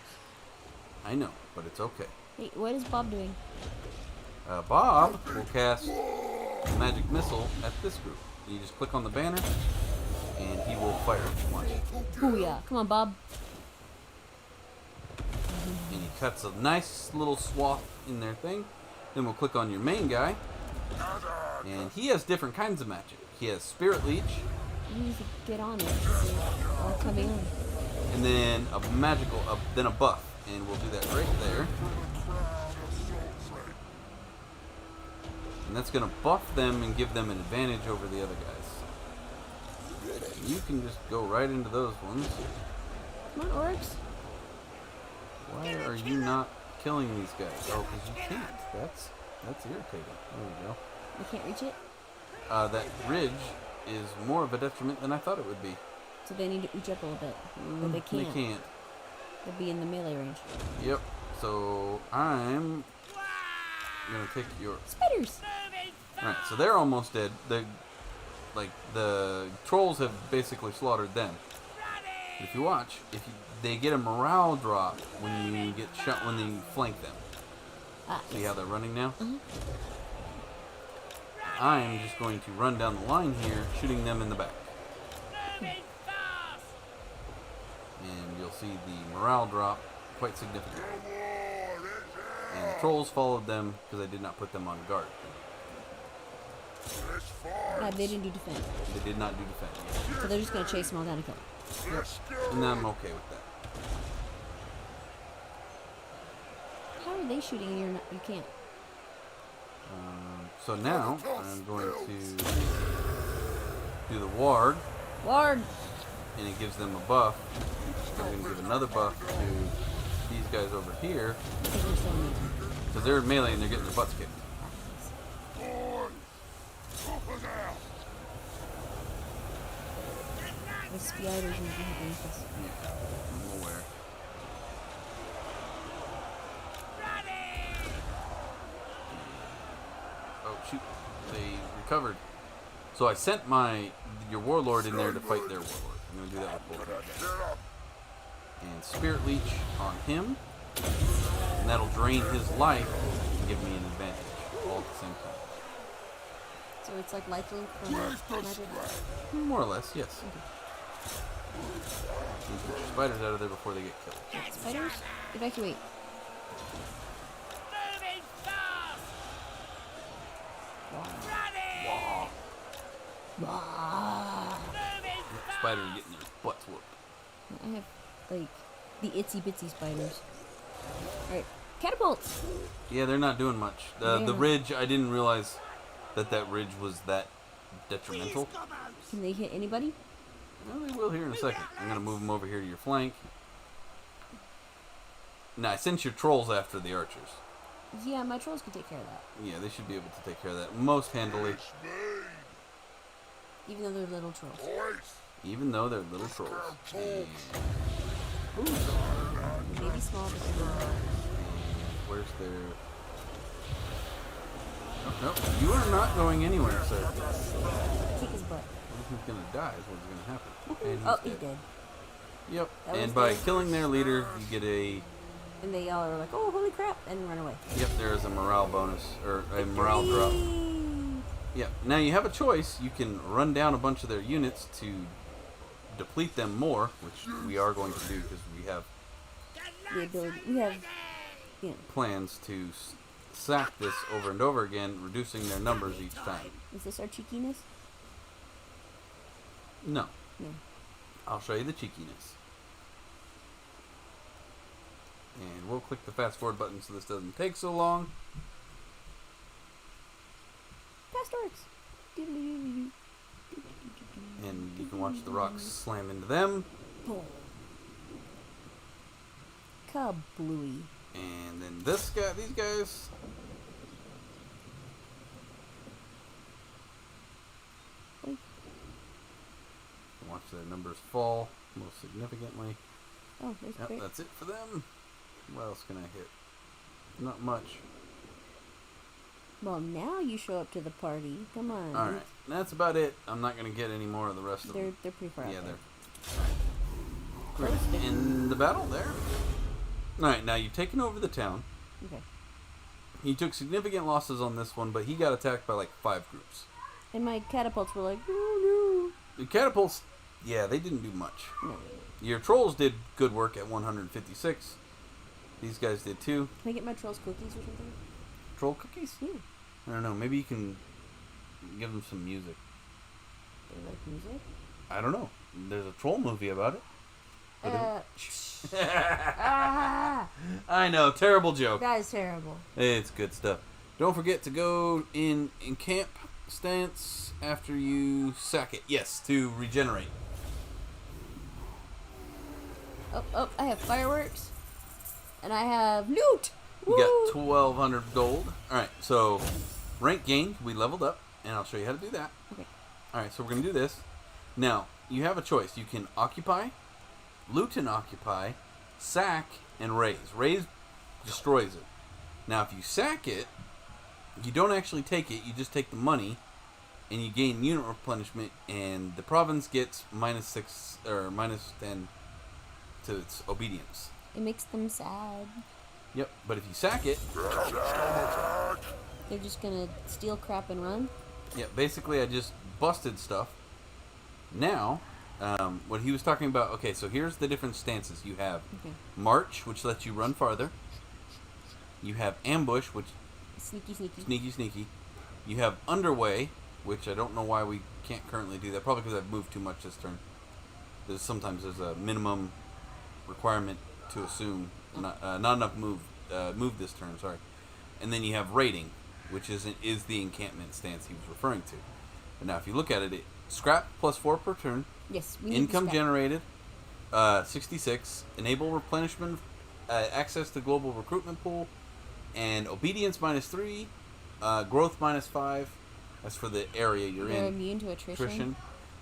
I know, but it's okay. Hey, what is Bob doing? Bob will cast magic missile at this group. You just click on the banner, and he will fire it. Watch. Booyah. Come on, Bob. And he cuts a nice little swath in their thing. Then we'll click on your main guy, and he has different kinds of magic. He has Spirit Leech, You need to get on it. All coming on. and then a magical, then a buff, and we'll do that right there. And that's going to buff them and give them an advantage over the other guys. You can just go right into those ones. Come on, orcs. Why are you not killing these guys? Oh, because you can't. That's irritating. There we go. I can't reach it. That ridge is more of a detriment than I thought it would be. So they need to reach up a little bit. But they can't. They can't. They'll be in the melee range. Yep. So I'm gonna take your... Spiders! Alright, so they're almost dead. The trolls have basically slaughtered them. But if you watch, they get a morale drop when you get shot, when you flank them. See how they're running now? I'm just going to run down the line here, shooting them in the back. And you'll see the morale drop quite significantly. And the trolls followed them because I did not put them on guard. They didn't do defend. They did not do defend. So they're just going to chase them all down and kill them. Yep. And I'm okay with that. How are they shooting and you can't? So now I'm going to do the ward, Ward! and it gives them a buff. I'm going to give another buff to these guys over here Because they're so amazing. because they're melee and they're getting their butts kicked. The spiders usually have this. Yeah, I'm aware. Oh shoot, they recovered. So I sent your warlord in there to fight their warlord. I'm going to do that with both of them. And Spirit Leech on him, and that'll drain his life and give me an advantage all at the same time. So it's like life link from magic. More or less, yes. You get your spiders out of there before they get killed. Spiders? Evacuate. Spiders getting their butts whooped. I have, like, the itsy bitsy spiders. Alright, catapults! Yeah, they're not doing much. Yeah. The ridge, I didn't realize that ridge was that detrimental. Can they hit anybody? Well, they will here in a second. I'm going to move them over here to your flank. Now, I sent your trolls after the archers. Yeah, my trolls can take care of that. Yeah, they should be able to take care of that most handily. It's me, Even though they're little trolls. boys. Even though they're little trolls. And Maybe small, but they're little. where's their... Oh, no, you are not going anywhere, sir. Kick his butt. He's going to die is what's going to happen. And Oh, he's dead. Yep. That And was by good. killing their leader, you get a... And they all are like, oh, holy crap, and run away. Yep, there is a morale bonus, or a morale drop. Yep. Now you have a choice. You can run down a bunch of their units to deplete them more, which we are going to do because we have The ability. We have, yeah. plans to sack this over and over again, reducing their numbers each time. Is this our cheekiness? No. No. I'll show you the cheekiness. And we'll click the fast forward button so this doesn't take so long. Fast works. Doodle-doo-doo-doo. And you can watch the rocks slam into them. Boom. Kablooey. And then this guy, these guys. Oink. Watch their numbers fall most significantly. Oh, there's Yep, great. that's it for them. What else can I hit? Not much. Well, now you show up to the party. Come on. Alright, that's about it. I'm not going to get any more of the rest of They're them. pretty far Yeah, out they're... there. We're gonna end the battle there. Alright, now you've taken over the town. Okay. He took significant losses on this one, but he got attacked by like 5 groups. And my catapults were like, oh The catapults, yeah, they didn't do much. no. No. Your trolls did good work at 156. These guys did too. Can I get my trolls cookies or something? Troll cookies? Yeah. I don't know. Maybe you can give them some music. They like music? I don't know. There's a troll movie about it. Ah! I know. Terrible joke. That is terrible. It's good stuff. Don't forget to go in camp stance after you sack it. Yes, to regenerate. Oh, I have fireworks. And I have loot! You Woo! got 1,200 gold. Alright, so rank gained. We leveled up, and I'll show you how to do that. Okay. Alright, so we're going to do this. Now, you have a choice. You can occupy, loot and occupy, sack, and raise. Raise destroys it. Now, if you sack it, you don't actually take it. You just take the money, and you gain unit replenishment, and the province gets -6 or -10 to its obedience. It makes them sad. Yep, but if you sack it, They're just gonna steal crap and run? yeah, basically I just busted stuff. Now, what he was talking about, okay, so here's the different stances. You have Okay. March, which lets you run farther. You have Ambush, which Sneaky, sneaky. sneaky. You have Underway, which I don't know why we can't currently do that. Probably because I've moved too much this turn. Sometimes there's a minimum requirement to assume. Not enough move this turn, sorry. And then you have Raiding, which is the encampment stance he was referring to. But now if you look at it, scrap +4 per turn. Yes, we need Income to generated, 66. Enable replenishment, access to global recruitment pool, and obedience -3, growth -5. That's for the area you're They're in. immune to attrition.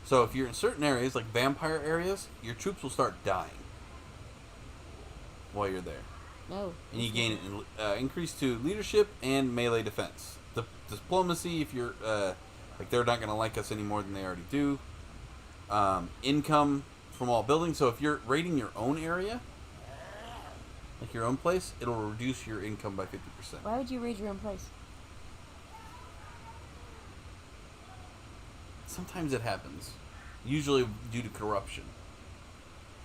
So if you're in certain areas, like vampire areas, your troops will start dying while you're there. No. And you gain increase to leadership and melee defense. Diplomacy, if you're like they're not going to like us any more than they already do. Income from all buildings. So if you're raiding your own area, like your own place, it'll reduce your income by 50%. Why would you raid your own place? Sometimes it happens. Usually due to corruption.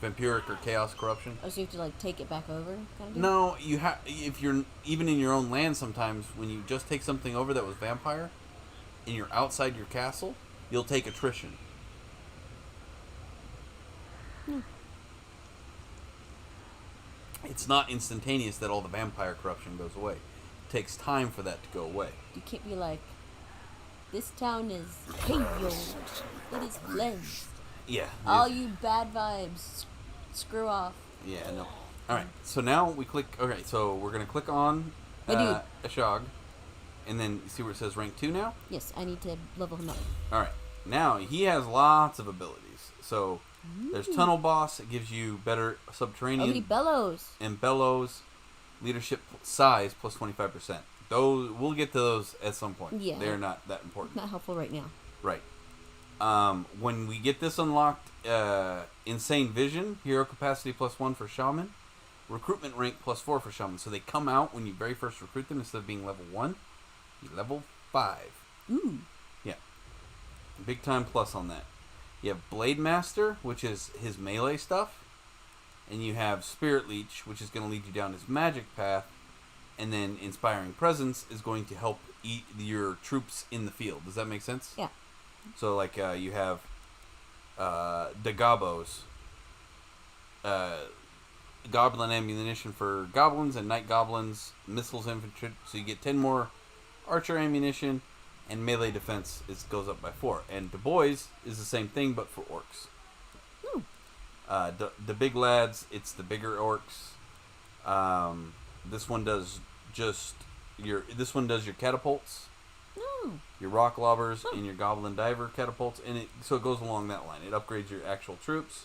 Vampiric or chaos corruption. Oh, so you have to like take it back over, kind of deal? No, you have. If you're even in your own land, sometimes when you just take something over that was vampire, and you're outside your castle, you'll take attrition. It's not instantaneous that all the vampire corruption goes away. It takes time for that to go away. You can't be like, This town is healed. It is cleansed. Yeah. All you bad vibes, screw off. Yeah, no. Alright, so now we click... Okay, so we're going to click on My Ashog. And then you see where it says rank 2 now? Yes, I need to level him up. Alright, now he has lots of abilities. So there's Tunnel Boss. It gives you better subterranean... Oh, he bellows. And Bellows. Leadership size plus 25%. Those we'll get to those at some point. Yeah. They're not that important. Not helpful right now. Right. When we get this unlocked, Insane Vision, Hero Capacity +1 for Shaman, Recruitment Rank +4 for Shaman. So they come out when you very first recruit them. Instead of being level 1, you're level 5. Ooh. Yeah. Big time plus on that. You have Blade Master, which is his melee stuff. And you have Spirit Leech, which is going to lead you down his magic path. And then Inspiring Presence is going to help eat your troops in the field. Does that make sense? Yeah. So, like, you have Dagabos. Goblin ammunition for goblins and night goblins. Missiles infantry. So you get 10 more archer ammunition. And melee defense goes up by 4. And Du Bois is the same thing, but for orcs. Ooh. The big lads, it's the bigger orcs. This one does your catapults, your rock lobbers, and your goblin diver catapults, and so it goes along that line. It upgrades your actual troops.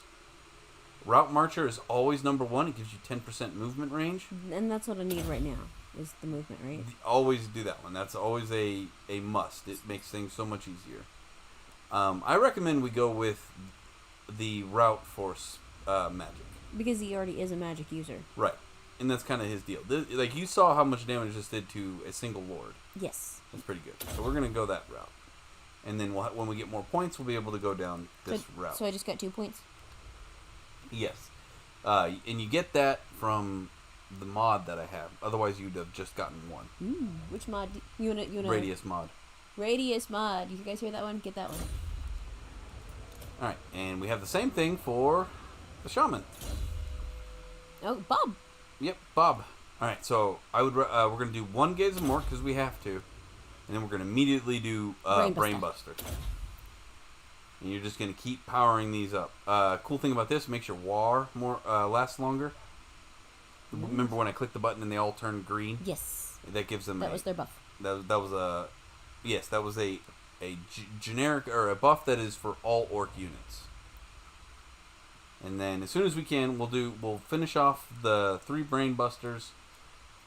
Route Marcher is always number 1. It gives you 10% movement range. And that's what I need right now, is the movement, right? Always do that one. That's always a must. It makes things so much easier. I recommend we go with the route for magic. Because he already is a magic user. Right. And that's kind of his deal. Like, you saw how much damage this did to a single lord. Yes. That's pretty good. So we're going to go that route. And then when we get more points, we'll be able to go down this route. So I just got 2 points? Yes. And you get that from the mod that I have. Otherwise, you'd have just gotten 1. Ooh, which mod? You wanna Radius mod. Radius mod. You guys hear that one? Get that one. Alright. And we have the same thing for the shaman. Oh, Bob. Yep, Bob. Alright, so I would we're going to do 1 Gaze of Mork because we have to. And then we're going to immediately do Brainbuster. And you're just going to keep powering these up. Cool thing about this, makes your war more lasts longer. Remember when I clicked the button and they all turned green? Yes. That gives them That was their buff. That was a... Yes, that was a generic, or a buff that is for all orc units. And then as soon as we can, we'll finish off the 3 Brain Busters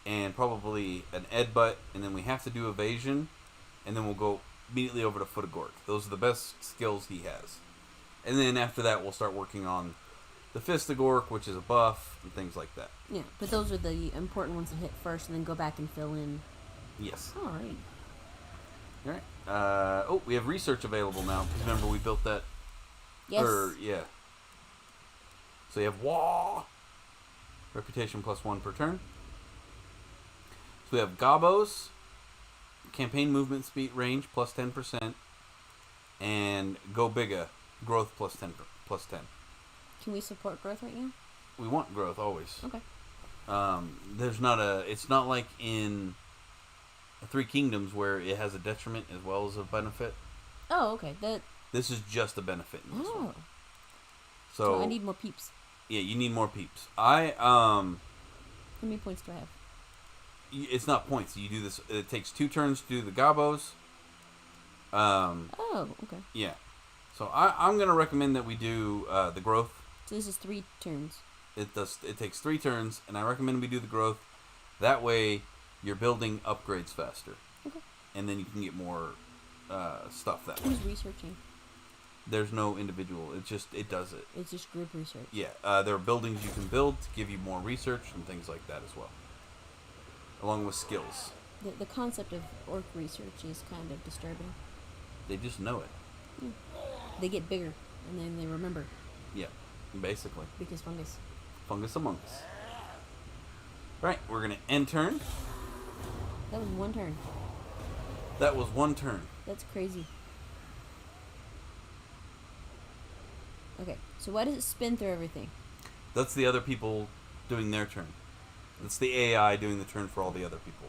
and probably an Edbutt, and then we have to do Evasion, and then we'll go immediately over to Foot of Gork. Those are the best skills he has. And then after that, we'll start working on the Fist of Gork, which is a buff, and things like that. Yeah, but those are the important ones to hit first, and then go back and fill in. Yes. All right. All right. Oh, we have research available now. Because remember, we built that. Yes. Yeah. So you have Wah! Reputation +1 per turn. So we have Gobos. Campaign movement speed range +10%. And Go Bigga. Growth +10. Can we support growth right now? We want growth always. Okay. There's not it's not like in Three Kingdoms where it has a detriment as well as a benefit. Oh, okay. This is just a benefit in this one. Oh. So I need more peeps. Yeah, you need more peeps. How many points do I have? It's not points. You do this. It takes 2 turns to do the Gobos. Oh, okay. Yeah. So I'm gonna recommend that we do the growth. So this is 3 turns. It takes 3 turns, and I recommend we do the growth. That way, you're building upgrades faster. Okay. And then you can get more stuff that way. Who's researching? There's no individual. It does it. It's just group research. Yeah. There are buildings you can build to give you more research and things like that as well, along with skills. The concept of orc research is kind of disturbing. They just know it. Yeah. They get bigger, and then they remember. Yeah, basically. Because fungus. Fungus among us. Right, we're going to end turn. That was 1 turn. That was 1 turn. That's crazy. Okay, so why does it spin through everything? That's the other people doing their turn. That's the AI doing the turn for all the other people.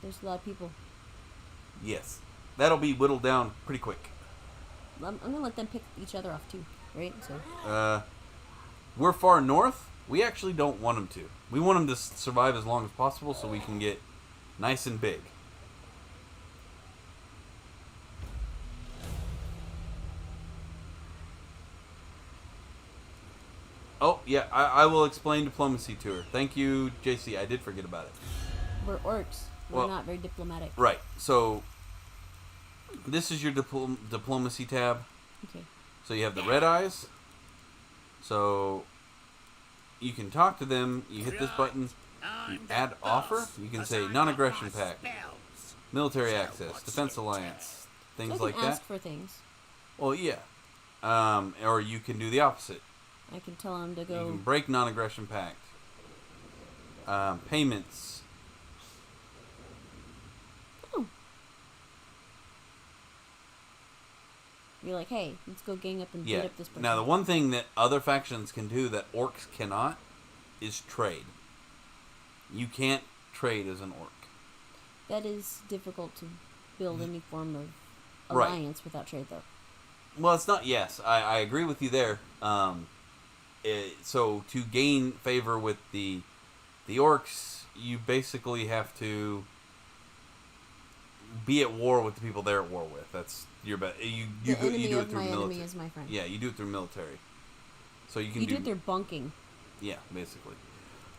There's a lot of people. Yes. That'll be whittled down pretty quick. I'm gonna let them pick each other off too, right? So We're far north. We actually don't want them to. We want them to survive as long as possible so we can get nice and big. Oh, yeah, I will explain diplomacy to her. Thank you, JC. I did forget about it. we're orcs. We're Well- not very diplomatic. Right. So, this is your diplomacy tab. Okay. So you have the red eyes. So you can talk to them. You hit this button. You add offer. You can say non-aggression pact, military access, defense alliance, things So I like can that. ask for things. Well, yeah. Or you can do the opposite. I can tell them to You go. can break non-aggression pact. Payments. You're like, hey, let's go gang up and beat Yeah. up this person. Now, the one thing that other factions can do that orcs cannot is trade. You can't trade as an orc. That is difficult to build any form of Right. alliance without trade, though. Well, it's not. Yes, I agree with you there. So to gain favor with the orcs, you basically have to be at war with the people they're at war with. That's your bet. You The enemy do it of through my military. enemy is my friend. Yeah, you do it through military. So you can You do it through bunking. Yeah, basically.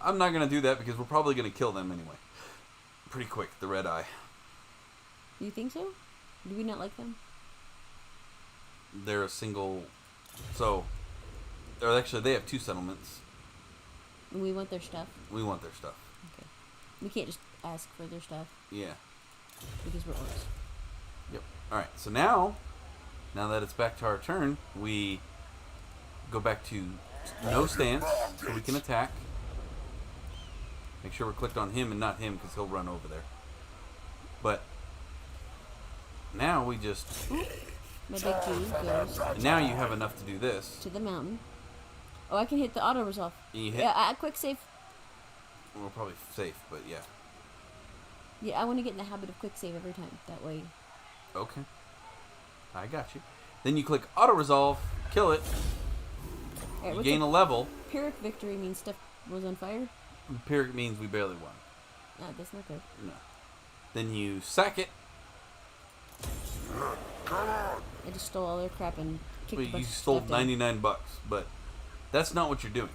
I'm not gonna do that because we're probably gonna kill them anyway. Pretty quick, the red eye. You think so? Do we not like them? They're a single. So, or actually, they have two settlements. And we want their stuff. We want their stuff. Okay. We can't just ask for their stuff Yeah. because we're orcs. Yep. All right. So now that it's back to our turn, we go back to no stance so we can attack. Make sure we're clicked on him and not him because he'll run over there. But now we just. My big G goes Now you have enough to do this. to the mountain. Oh, I can hit the auto resolve. You hit. Yeah, quick save. We're probably safe, but yeah. Yeah, I want to get in the habit of quick save every time. That way. Okay. I got you. Then you click auto resolve, kill it. Alright, You what's gain a level. Pyrrhic victory means stuff was on fire? Pyrrhic means we barely won. No, that's not good. No. Then you sack it. I just stole all their crap and kicked a Well, bunch you of stole stuff down. $99, but that's not what you're doing.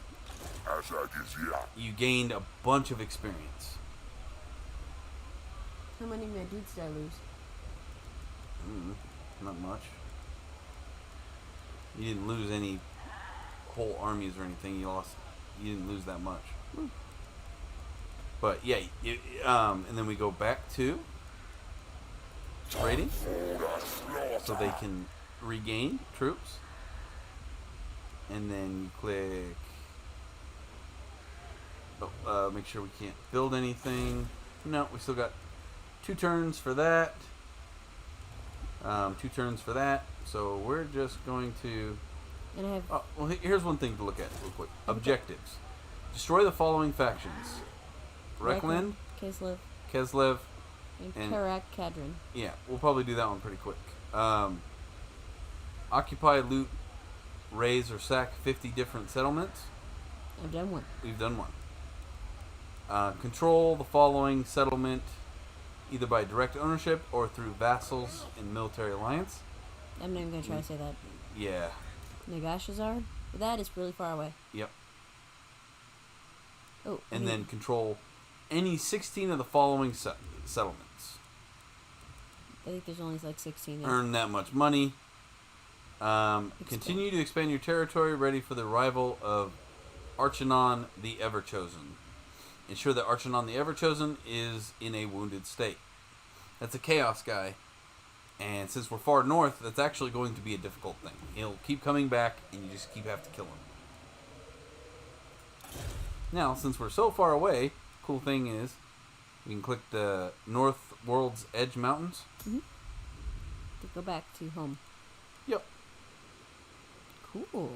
You gained a bunch of experience. How many of my dudes did I lose? Not much. You didn't lose any whole armies or anything. You didn't lose that much. But yeah, and then we go back to trading, so they can regain troops. And then you click. Make sure we can't build anything. No, we still got 2 turns for that. 2 turns for that. So we're just going to. And I have Oh, well, here's one thing to look at real quick. Objectives. Destroy the following factions. Reckland, Kislev, Keslev, and and- Karak Kadrin. yeah, we'll probably do that one pretty quick. Occupy, loot, raise, or sack 50 different settlements. I've done one. We've done one. Control the following settlement either by direct ownership or through vassals in military alliance. I'm not even going to try to say that. Yeah. Nagashazar? But that is really far away. Yep. Oh, And then control any 16 of the following settlements. I think there's only like 16 there. Earn that much money. Continue to expand your territory, ready for the arrival of Archanon the Everchosen. Ensure that Archanon the Everchosen is in a wounded state. That's a chaos guy. And since we're far north, that's actually going to be a difficult thing. He'll keep coming back, and you just have to kill him. Now, since we're so far away, cool thing is, we can click the North World's Edge Mountains. To go back to home. Yep. Cool.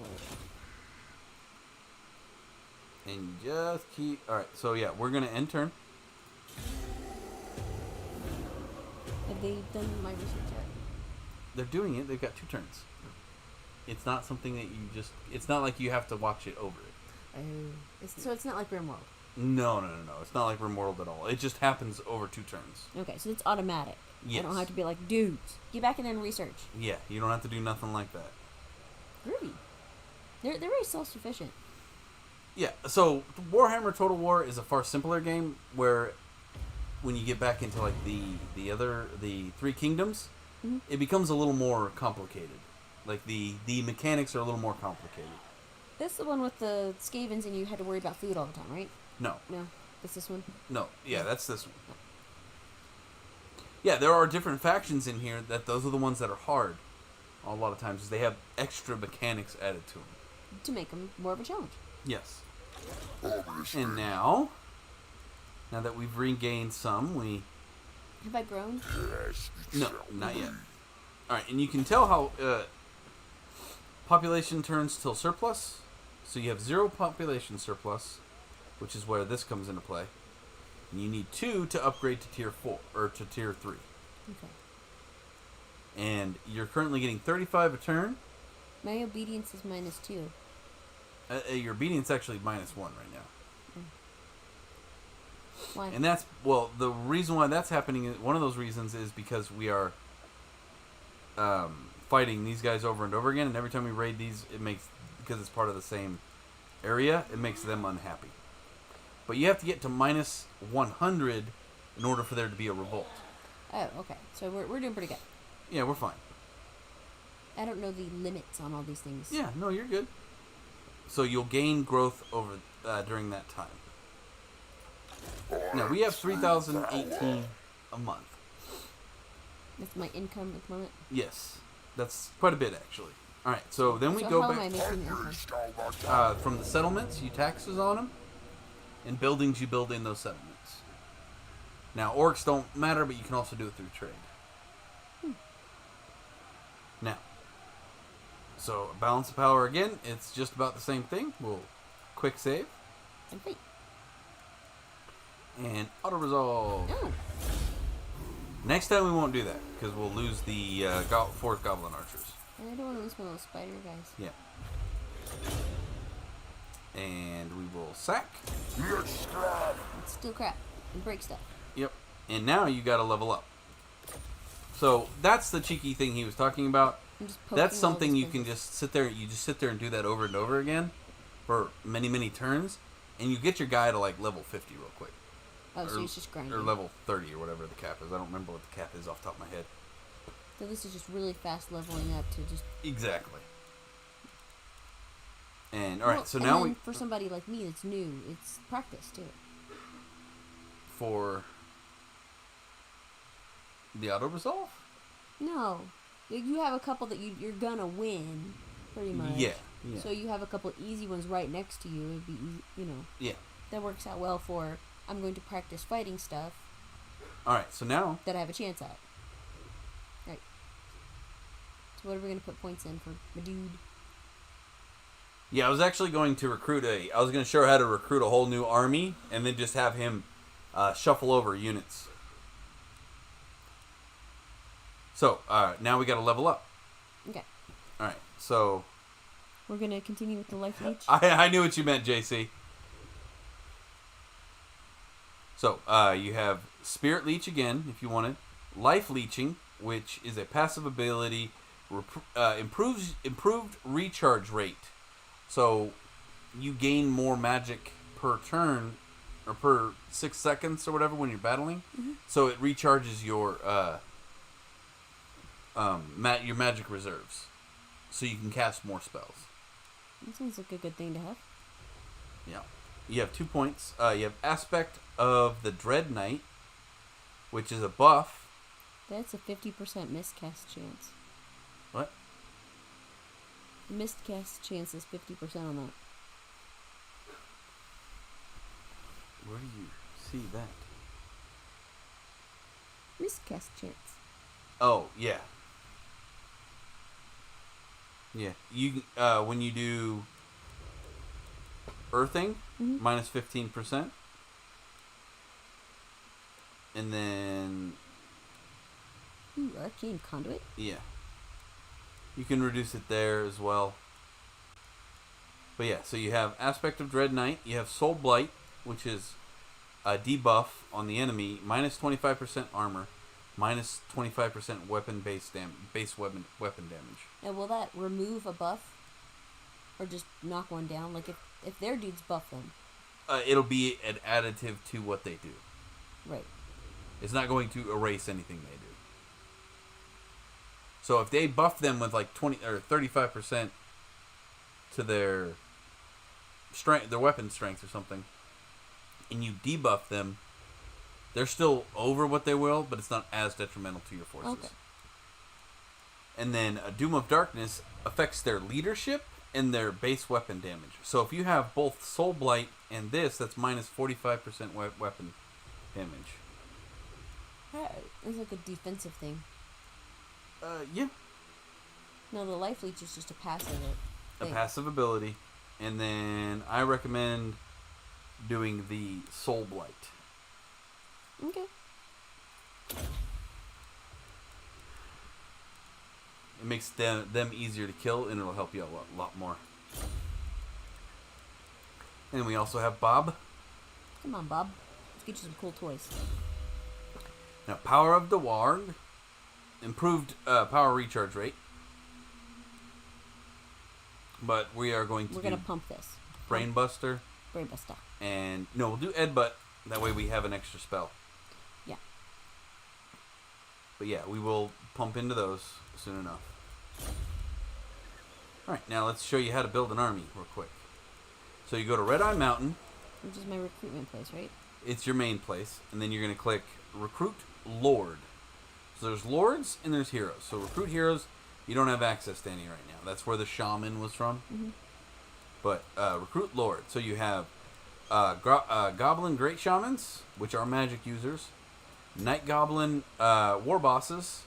And just keep... Alright, so yeah, we're going to end turn. If they done my research yet? They're doing it. They've got 2 turns. It's not something that you just... It's not like you have to watch it over it. Oh. So it's not like RimWorld. No. It's not like RimWorld at all. It just happens over 2 turns. Okay, so it's automatic. Yes. I don't have to be like, dudes, get back in there and research. Yeah, you don't have to do nothing like that. Groovy. They're very self-sufficient. Yeah, so Warhammer Total War is a far simpler game where when you get back into like the 3 kingdoms, Mhm. it becomes a little more complicated. Like the mechanics are a little more complicated. That's the one with the Skavens and you had to worry about food all the time, right? No. No, it's this one. No, yeah, that's this one. Yeah, there are different factions in here that those are the ones that are hard. A lot of times, 'cause they have extra mechanics added to them. To make them more of a challenge. Yes. And now that we've regained some, we Have I grown? no, not yet. All right, and you can tell how population turns till surplus. So you have 0 population surplus, which is where this comes into play. And you need 2 to upgrade to tier 4 or to tier 3. Okay. And you're currently getting 35 a turn. My obedience is -2. Your obedience actually -1 right now. Why? And that's, well, the reason why that's happening, one of those reasons is because we are fighting these guys over and over again, and every time we raid these, it makes, because it's part of the same area, it makes them unhappy. But you have to get to -100 in order for there to be a revolt. Oh, okay. So we're doing pretty good. Yeah, we're fine. I don't know the limits on all these things. Yeah, no, you're good. So you'll gain growth over during that time. Now, we have 3,018 a month. That's my income at the moment. Yes, that's quite a bit, actually. All right, so then we So go how am I back making income? from the settlements. You taxes on them, and buildings you build in those settlements. Now, orcs don't matter, but you can also do it through trade. Now, so balance of power again. It's just about the same thing. We'll quick save And wait. and auto resolve. Oh. Next time we won't do that because we'll lose the 4th goblin archers. And I don't want to lose my little spider guys. Yeah. And we will sack. Let's grab. And steal crap. And break stuff. Yep. And now you got to level up. So that's the cheeky thing he was talking about. I'm just poking That's all something these you can places. just sit there. You just sit there and do that over and over again for many, many turns, and you get your guy to like level 50 real quick. Oh, so it's just grinding. Or level 30 or whatever the cap is. I don't remember what the cap is off the top of my head. So this is just really fast leveling up to just... Exactly. And alright, Well, so and now then we for somebody like me that's new, it's practice too. for the auto resolve. No. You have a couple that you're gonna win, pretty much. Yeah. So you have a couple easy ones right next to you. It'd be easy, you know. Yeah. That works out well for, I'm going to practice fighting stuff Alright, so now that I have a chance at. Right. So what are we going to put points in for my dude? I was actually going to I was going to show her how to recruit a whole new army and then just have him shuffle over units. So, now we got to level up. Okay. Alright, so We're going to continue with the life leech. I knew what you meant, JC. So, you have Spirit Leech again, if you wanted. Life Leeching, which is a passive ability, improved recharge rate. So, you gain more magic per turn, or per 6 seconds or whatever when you're battling. Mm-hmm. So, it recharges your magic reserves. So, you can cast more spells. That sounds like a good thing to have. Yeah. You have 2 points. You have Aspect of the Dread Knight, which is a buff. That's a 50% miscast chance. What? The miscast chance is 50% on that. Where do you see that? Miscast chance. Oh, yeah. Yeah. You when you do earthing, Mhm. minus 15%. And then Ooh, arcane conduit. Yeah. You can reduce it there as well. But yeah, so you have Aspect of Dread Knight. You have Soul Blight, which is a debuff on the enemy. Minus 25% armor. Minus 25% base weapon damage. And will that remove a buff? Or just knock one down? Like, if their dudes buff them. It'll be an additive to what they do. Right. It's not going to erase anything they do. So if they buff them with like 20 or 35% to their strength, their weapon strength or something, and you debuff them, they're still over what they will, but it's not as detrimental to your forces. Okay. And then Doom of Darkness affects their leadership and their base weapon damage. So if you have both Soul Blight and this, that's minus 45% weapon damage. It's like a defensive thing. Yeah. No, the life leech is just a passive A thing. passive ability. And then I recommend doing the Soul Blight. Okay. It makes them easier to kill, and it'll help you out a lot more. And we also have Bob. Come on, Bob. Let's get you some cool toys. Now, Power of the Warg. Improved power recharge rate. But we are going to We're going to pump this. Brain Buster. Brain Buster. And, no, we'll do Edbutt. That way we have an extra spell. Yeah. But yeah, we will pump into those soon enough. Alright, now let's show you how to build an army real quick. So you go to Red Eye Mountain. Which is my recruitment place, right? It's your main place. And then you're going to click Recruit Lord. So there's Lords and there's Heroes. So Recruit Heroes, you don't have access to any right now. That's where the Shaman was from. Mm-hmm. But Recruit Lord. So you have Goblin Great Shamans, which are magic users. Night Goblin War Bosses.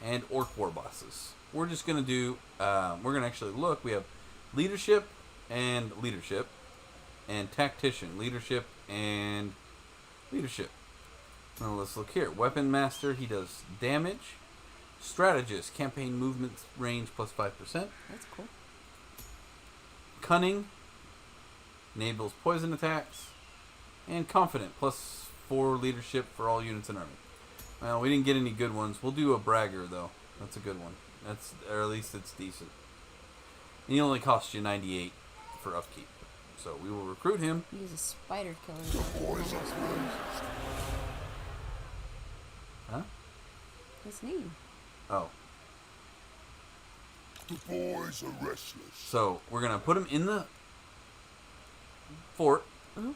And Orc War Bosses. We're just going to do... we're going to actually look. We have Leadership. And Tactician. Leadership and Leadership. Now let's look here. Weapon Master, he does damage. Strategist, campaign movement range plus 5%. That's cool. Cunning, enables poison attacks. And Confident, plus 4 leadership for all units in army. Well, we didn't get any good ones. We'll do a Bragger, though. That's a good one. Or at least it's decent. And he only costs you 98 for upkeep. So we will recruit him. He's a spider killer. Huh? His name. Oh. The boys are restless. So we're going to put him in the fort. Uh-huh.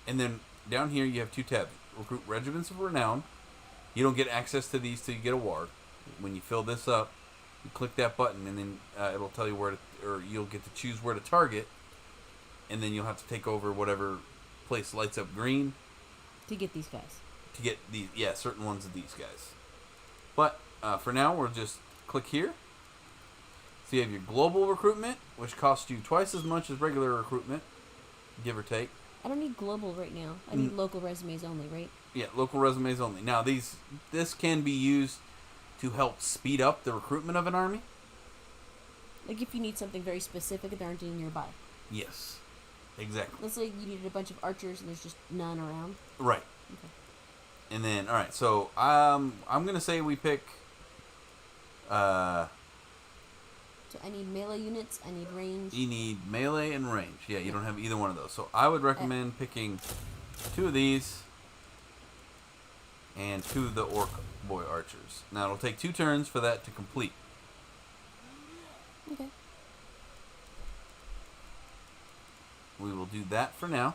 And then down here you have 2 tabs. Recruit Regiments of Renown. You don't get access to these till you get a ward. When you fill this up, you click that button and then it'll tell you where to, or you'll get to choose where to target. And then you'll have to take over whatever place lights up green. To get these guys. To get these, yeah, certain ones of these guys. But for now, we'll just click here. So you have your global recruitment, which costs you twice as much as regular recruitment, give or take. I don't need global right now. I need local resumes only, right? Yeah, local resumes only. Now, this can be used to help speed up the recruitment of an army. Like if you need something very specific that aren't any nearby. Yes, exactly. Let's say you needed a bunch of archers and there's just none around. Right. Okay. And then, all right. So I'm gonna say we pick. So I need melee units. I need range. You need melee and range. Yeah, you don't have either one of those. So I would recommend picking 2 of these and 2 of the Orc Boy Archers. Now it'll take 2 turns for that to complete. Okay. We will do that for now.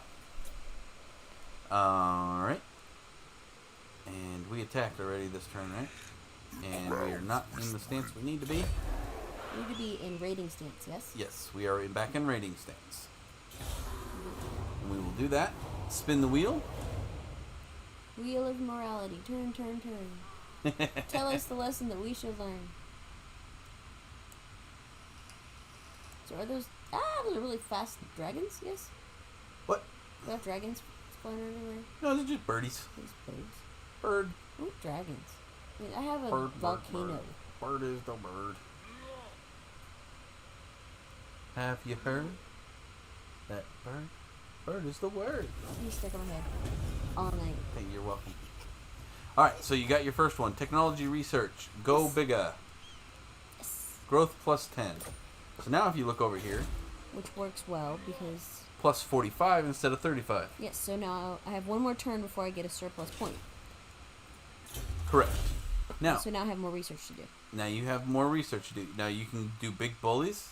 Alright. And we attacked already this turn, right? And we are not in the stance we need to be. We need to be in raiding stance, yes? Yes, we are back in raiding stance. And we will do that. Spin the wheel. Wheel of morality. Turn, turn, turn. Tell us the lesson that we should learn. So are those... those are really fast dragons, yes? What? Do I have dragons flying everywhere? No, they're just birdies. Those birds. Bird. Oh, dragons. Wait, I have a Bird, volcano. Bird is the bird. Have you heard that bird? Bird is the word. You stuck on my head all night. Hey, you're welcome. All right, so you got your first one. Technology research. Go bigger. Yes. Growth plus 10. So now if you look over here, Which works well because plus 45 instead of 35. yes. So now I have one more turn before I get a surplus point. Correct. Now, So now I have more research to do. now you have more research to do. Now you can do big bullies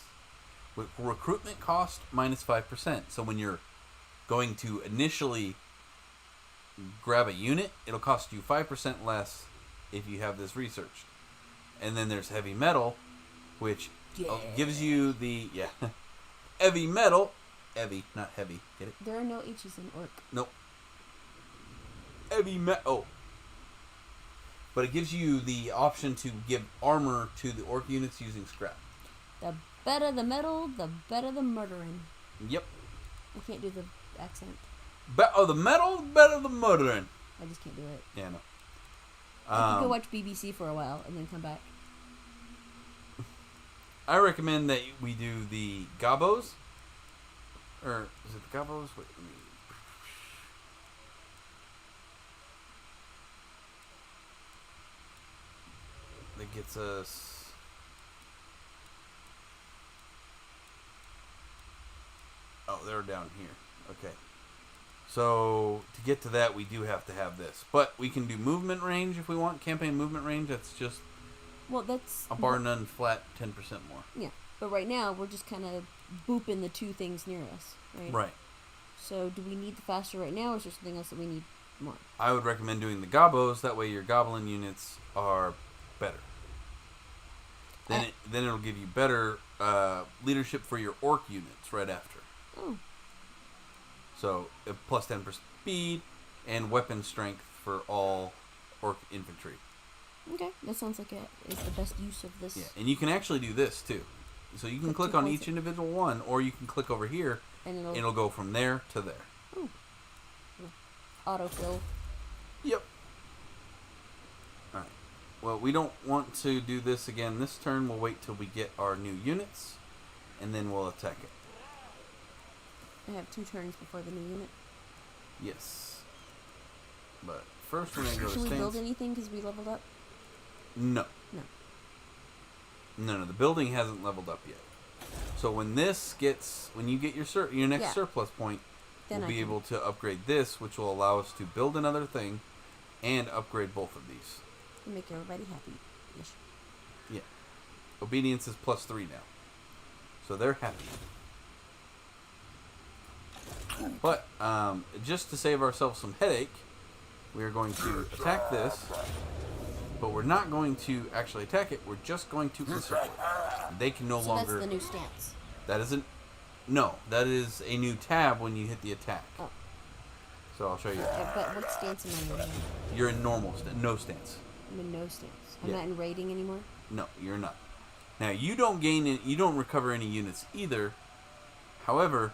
with recruitment cost minus 5%. So when you're going to initially grab a unit, it'll cost you 5% less if you have this researched. And then there's heavy metal, which gives you the heavy metal. Heavy, not heavy. Get it? There are no H's in orc. Nope. Heavy metal. But it gives you the option to give armor to the orc units using scrap. The better the metal, the better the murdering. Yep. I can't do the accent. The metal, better the murdering. I just can't do it. Yeah, no. I could go watch BBC for a while and then come back. I recommend that we do the gobos. Or, is it the gobos? Wait, let me... That gets us... Oh, they're down here. Okay. So, to get to that, we do have to have this. But we can do movement range if we want. Campaign movement range, that's just Well, that's a bar none flat 10% more. Yeah, but right now we're just kind of booping the two things near us, right? Right. So do we need the faster right now, or is there something else that we need more? I would recommend doing the gobos. That way your goblin units are better. Then it'll give you better leadership for your orc units right after. Oh, So plus 10% speed and weapon strength for all orc infantry. okay. That sounds like it's the best use of this. Yeah, and you can actually do this too. So you can Click click two on points. each individual one, or you can click over here, And and it'll go from there to there. autofill. Yep. Alright. Well, we don't want to do this again this turn. We'll wait till we get our new units, and then we'll attack it. I have 2 turns before the new unit. Yes. But first we're going to go to Can we build stance. anything because we leveled up? No. No. No, the building hasn't leveled up yet. So when you get your next Yeah. surplus point, Then we'll I be can- able to upgrade this, which will allow us to build another thing and upgrade both of these. To make everybody happy. Yes. Yeah. Obedience is plus 3 now. So they're happy. But, just to save ourselves some headache, we are going to attack this. But we're not going to actually attack it. We're just going to encircle it. They can no So longer... that's the new stance. That isn't... No, that is a new tab when you hit the attack. Oh. So I'll show you. But what stance am I in? You're in normal no stance. I'm in no stance. I'm Yeah. not in raiding anymore. No, you're not. Now you don't recover any units either. However,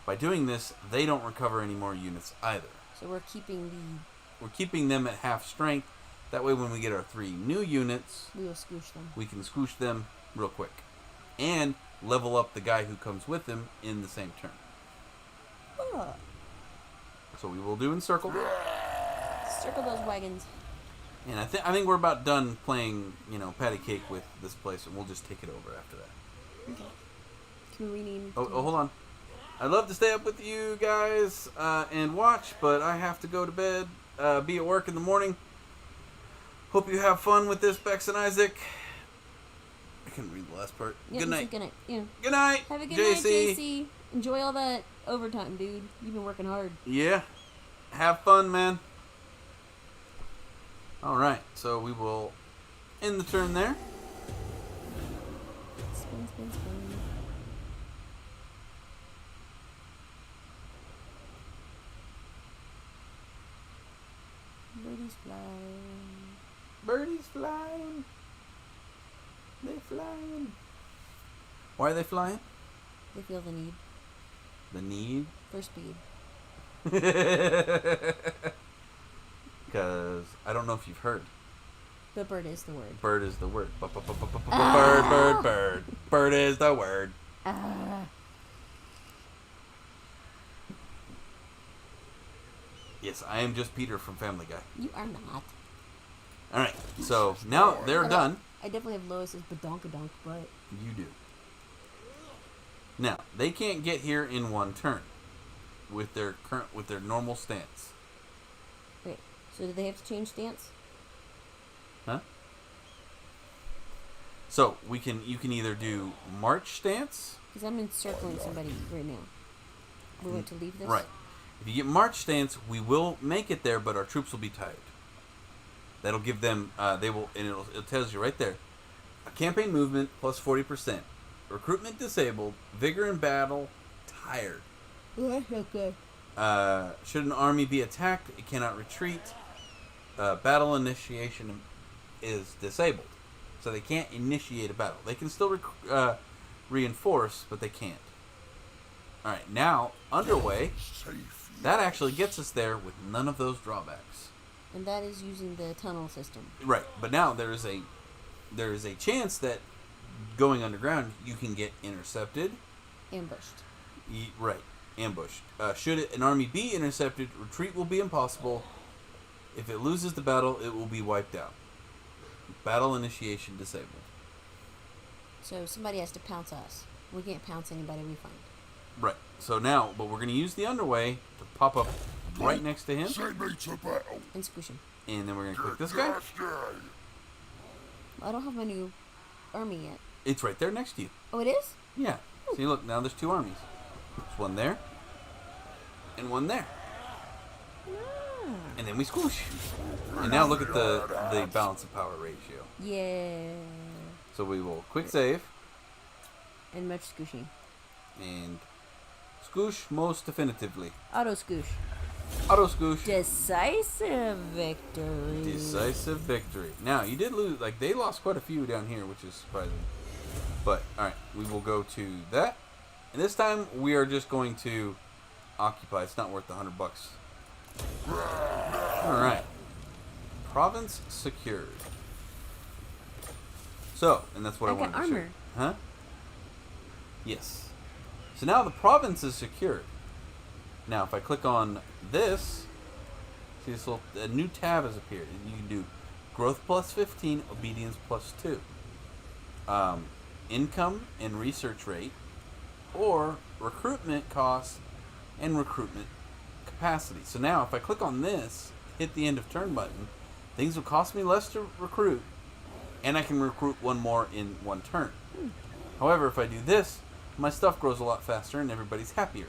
by doing this, they don't recover any more units either. So we're keeping We're keeping them at half strength. That way, when we get our 3 new units, we will scoosh them. we can squish them real quick, and level up the guy who comes with them in the same turn. Oh. So we will do encircle. Circle those wagons. And I think we're about done playing, patty cake with this place, and we'll just take it over after that. Okay. Can we rename? Oh, hold on. I'd love to stay up with you guys and watch, but I have to go to bed, be at work in the morning. Hope you have fun with this, Becks and Isaac. I couldn't read the last part. Yeah, Good you night. said good night. Yeah. Good night, Have a good JC. night, JC. Enjoy all that overtime, dude. You've been working hard. Yeah. Have fun, man. Alright, so we will end the turn there. Spin, spin, spin. Birdies fly. Birdies flying. They flying. Why are they flying? They feel the need The need. for speed. Because I don't know if you've heard. But bird is the word. Bird is the word. Bird, bird, bird. Bird is the word. Yes, I am just Peter from Family Guy. You are not. All right, so now they're done. I definitely have Lois's badonkadonk, but You do. Now they can't get here in one turn with their normal stance. wait. So do they have to change stance? Huh? So you can either do march stance. Because I'm encircling somebody right now. We want to leave this. Right. If you get march stance, we will make it there, but our troops will be tired. That'll give them. They will, and it tells you right there. A campaign movement plus 40%. Recruitment disabled. Vigor in battle tired. Oh, that's okay. Should an army be attacked, it cannot retreat. Battle initiation is disabled, so they can't initiate a battle. They can still reinforce, but they can't. All right, now underway. That actually gets us there with none of those drawbacks. And that is using the tunnel system. Right, but now there is a chance that going underground you can get intercepted. Ambushed. Right, ambushed. Should an army be intercepted, retreat will be impossible. If it loses the battle, it will be wiped out. Battle initiation disabled. So somebody has to pounce us. We can't pounce anybody we find. Right. So now, but we're going to use the underway to pop up right next to him, Send me to battle. And squish him. and then we're going to click this guy. Yes, yes. Well, I don't have my new army yet. It's right there next to you. Oh, it is? Yeah. See, look, now there's two armies. There's one there, and one there. And then we squish. And now look at the balance of power ratio. Yeah. So we will quick save And much squishing. and scoosh most definitively. Auto scoosh. Auto scoosh. Decisive victory. Decisive victory. Now, you did lose, like, they lost quite a few down here, which is surprising. But, alright, we will go to that. And this time, we are just going to occupy. It's not worth the $100. Alright. Province secured. So, and that's what I I got wanted to show you. armor. Huh? Yes. So now the province is secured. Now, if I click on this, see this little, a new tab has appeared. And you can do growth plus 15, obedience plus 2. Income and research rate, or recruitment costs and recruitment capacity. So now, if I click on this, hit the end of turn button, things will cost me less to recruit, and I can recruit one more in one turn. However, if I do this, my stuff grows a lot faster and everybody's happier.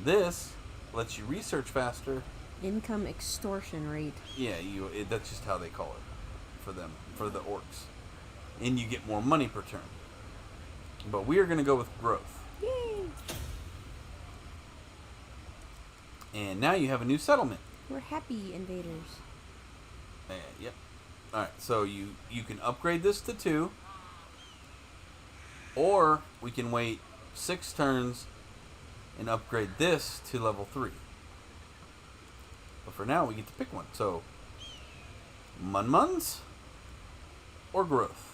This lets you research faster. Income extortion rate. Yeah, that's just how they call it for them, for the orcs. And you get more money per turn. But we are going to go with growth. Yay! And now you have a new settlement. We're happy invaders. Yep. Alright, so you can upgrade this to 2. Or we can wait 6 turns and upgrade this to level 3. But for now, we get to pick one. So, Munmuns or growth?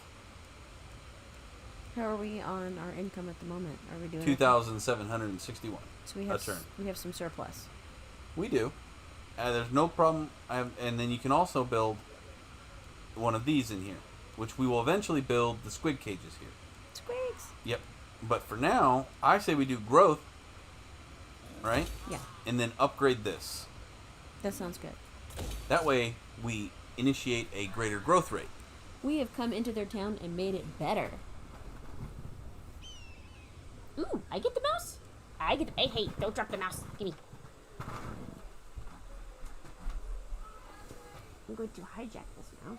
How are we on our income at the moment? Are we doing 2,761. So we a have turn. we have some surplus. We do. There's no problem. And then you can also build one of these in here, which we will eventually build the squid cages here. Squigs. Yep. But for now, I say we do growth, right? Yeah, And then upgrade this. that sounds good. That way, we initiate a greater growth rate. We have come into their town and made it better. Ooh, I get the mouse. I get the. Hey, don't drop the mouse. Gimme. I'm going to hijack this mouse.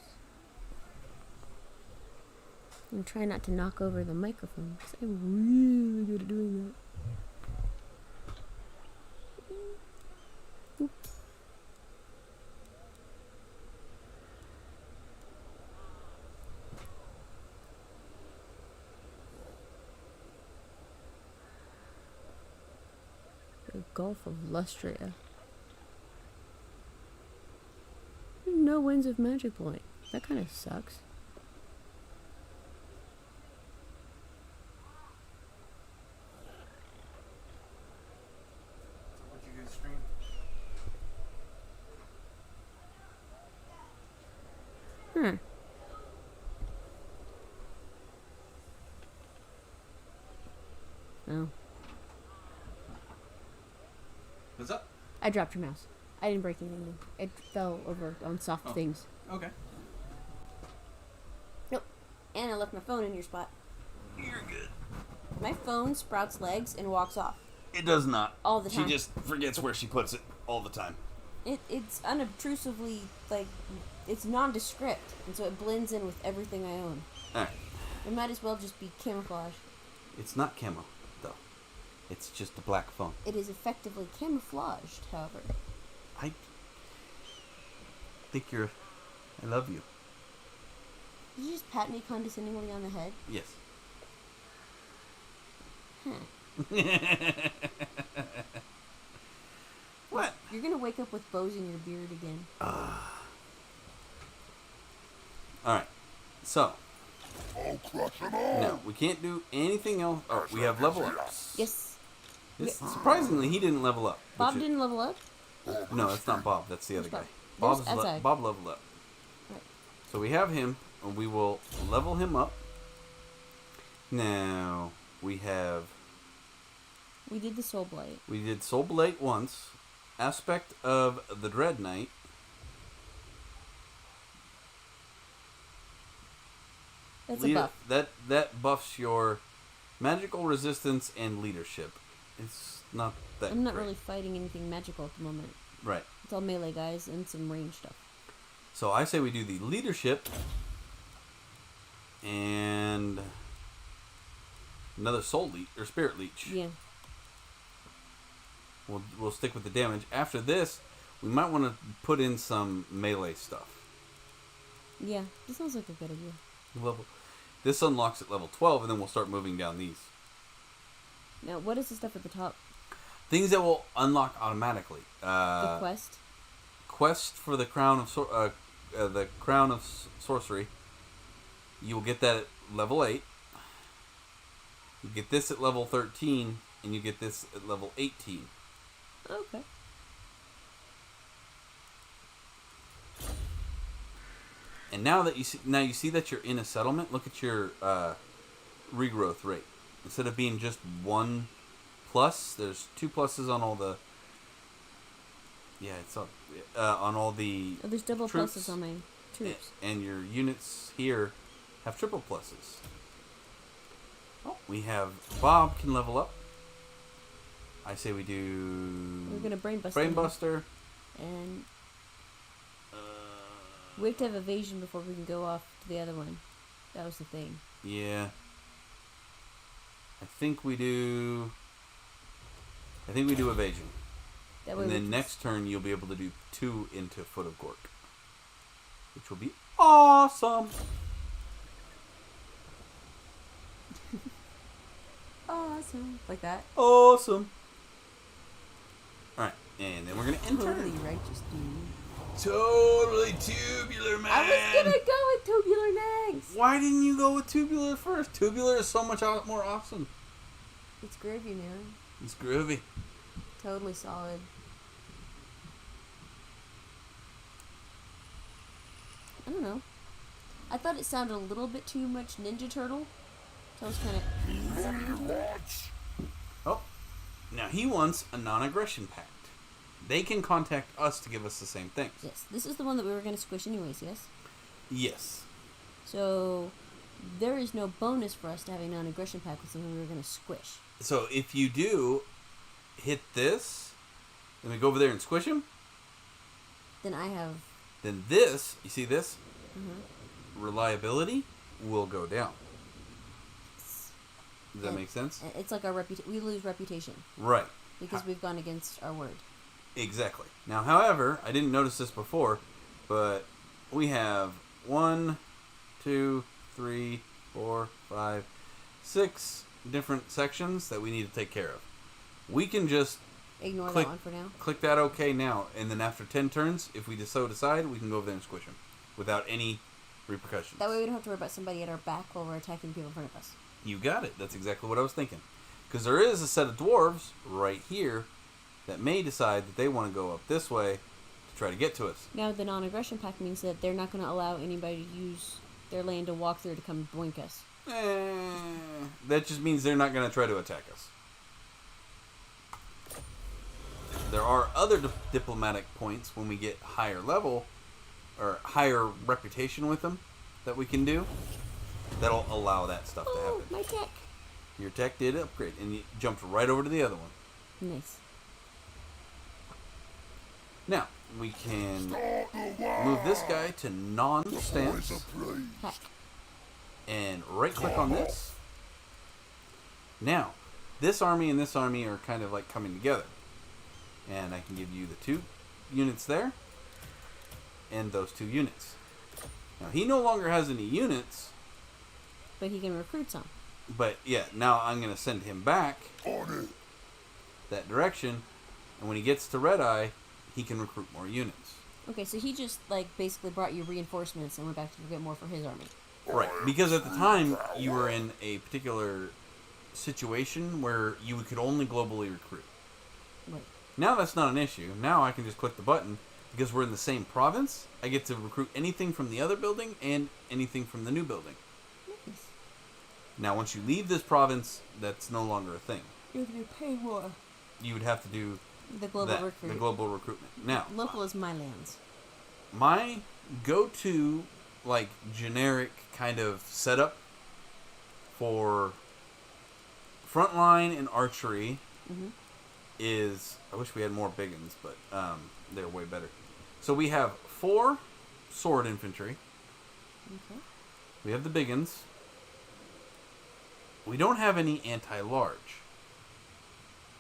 I'm trying not to knock over the microphone because I'm really good at doing that. Oop. The Gulf of Lustria. No no Winds of Magic point. That kind of sucks. What you do stream? Oh. What's up? I dropped your mouse. I didn't break anything. It fell over on soft things. Okay. Nope. And I left my phone in your spot. You're good. My phone sprouts legs and walks off. It does not. All the time. She just forgets where she puts it all the time. It's unobtrusively, like, it's nondescript. And so it blends in with everything I own. Alright. It might as well just be camouflage. It's not camo, though. It's just a black phone. It is effectively camouflaged, however. I think you're... I love you. Did you just pat me condescendingly on the head? Yes. Huh. What? You're gonna wake up with bows in your beard again. Alright. So, I'll crush them all. no, we can't do anything else. Oh, we have level ups. Yes. Surprisingly, he didn't level up. Bob which is- didn't level up? No, that's not Bob. That's the other Who's guy. Bob? There's outside. Bob leveled up. Right. So we have him, and we will level him up. Now, we have... We did the Soul Blight. We did Soul Blight once. Aspect of the Dread Knight. That's a buff. That buffs your magical resistance and leadership. It's not that I'm not great. really fighting anything magical at the moment. Right. It's all melee guys and some range stuff. So I say we do the leadership and another soul leech or spirit leech. Yeah. We'll stick with the damage. After this, we might want to put in some melee stuff. Yeah. This sounds like a good idea. This unlocks at level 12, and then we'll start moving down these. Now, what is the stuff at the top? Things that will unlock automatically. The quest? Quest for the crown of sorcery. You will get that at level 8. You get this at level 13, and you get this at level 18. Okay. And now that you see that you're in a settlement, look at your regrowth rate. Instead of being just 1+, there's 2 pluses on all the. Yeah, it's on all the. Oh, there's double troops. pluses on my troops. And your units here have triple pluses. Oh, we have Bob can level up. I say we do. We're gonna brain bust. Brain him. Buster. And we have to have evasion before we can go off to the other one. That was the thing. Yeah. I think we do evasion. That way And we then can next turn you'll be able to do 2 into Foot of Gork. Which will be awesome. Awesome. Like that. Awesome. Alright, and then we're gonna enter. Totally righteous, dude. Totally tubular, man. I was gonna go with tubular nags. Why didn't you go with tubular first? Tubular is so much more awesome. It's groovy, man. It's groovy. Totally solid. I don't know. I thought it sounded a little bit too much Ninja Turtle. So I was kind of. Oh, now he wants a non-aggression pact. They can contact us to give us the same things. Yes, this is the one that we were going to squish anyways, yes? Yes. So, there is no bonus for us to have a non-aggression pact with something we were going to squish. So if you do hit this, then we go over there and squish him. Then I have... Then this, you see this? Mm-hmm. Reliability will go down. Does that make sense? It's like our reputation. We lose reputation. Right. Because we've gone against our word. Exactly. Now, however, I didn't notice this before, but we have 1, 2, 3, 4, 5, 6 different sections that we need to take care of. We can just ignore click, that one for now. click that OK now, and then after 10 turns, if we so decide, we can go over there and squish him without any repercussions. That way we don't have to worry about somebody at our back while we're attacking people in front of us. You got it. That's exactly what I was thinking. Because there is a set of dwarves right here that may decide that they want to go up this way to try to get to us. Now, the non-aggression pact means that they're not going to allow anybody to use their land to walk through to come boink us. That just means they're not going to try to attack us. There are other diplomatic points when we get higher level or higher reputation with them that we can do that'll allow that stuff to Oh, happen. my tech. Your tech did upgrade, and you jumped right over to the other one. Nice. Now, we can move this guy to non-stance Heck. and right-click on this. Now, this army and this army are kind of like coming together. And I can give you the 2 units there and those 2 units. Now, he no longer has any units, But he can recruit some. but yeah, now I'm going to send him back On it. that direction. And when he gets to Red Eye, he can recruit more units. Okay, so he just, like, basically brought you reinforcements and went back to get more for his army. Right, because at the time you were in a particular situation where you could only globally recruit. Right. Now that's not an issue. Now I can just click the button because we're in the same province. I get to recruit anything from the other building and anything from the new building. Nice. Now once you leave this province, that's no longer a thing. You're going to pay more. You would have to do The global that, recruit. the global recruitment. Now, Local is my lands. my go-to like generic kind of setup for frontline and archery Mm-hmm. is, I wish we had more big ones, but they're way better. So we have 4 sword infantry. Okay. We have the big ones. We don't have any anti-large.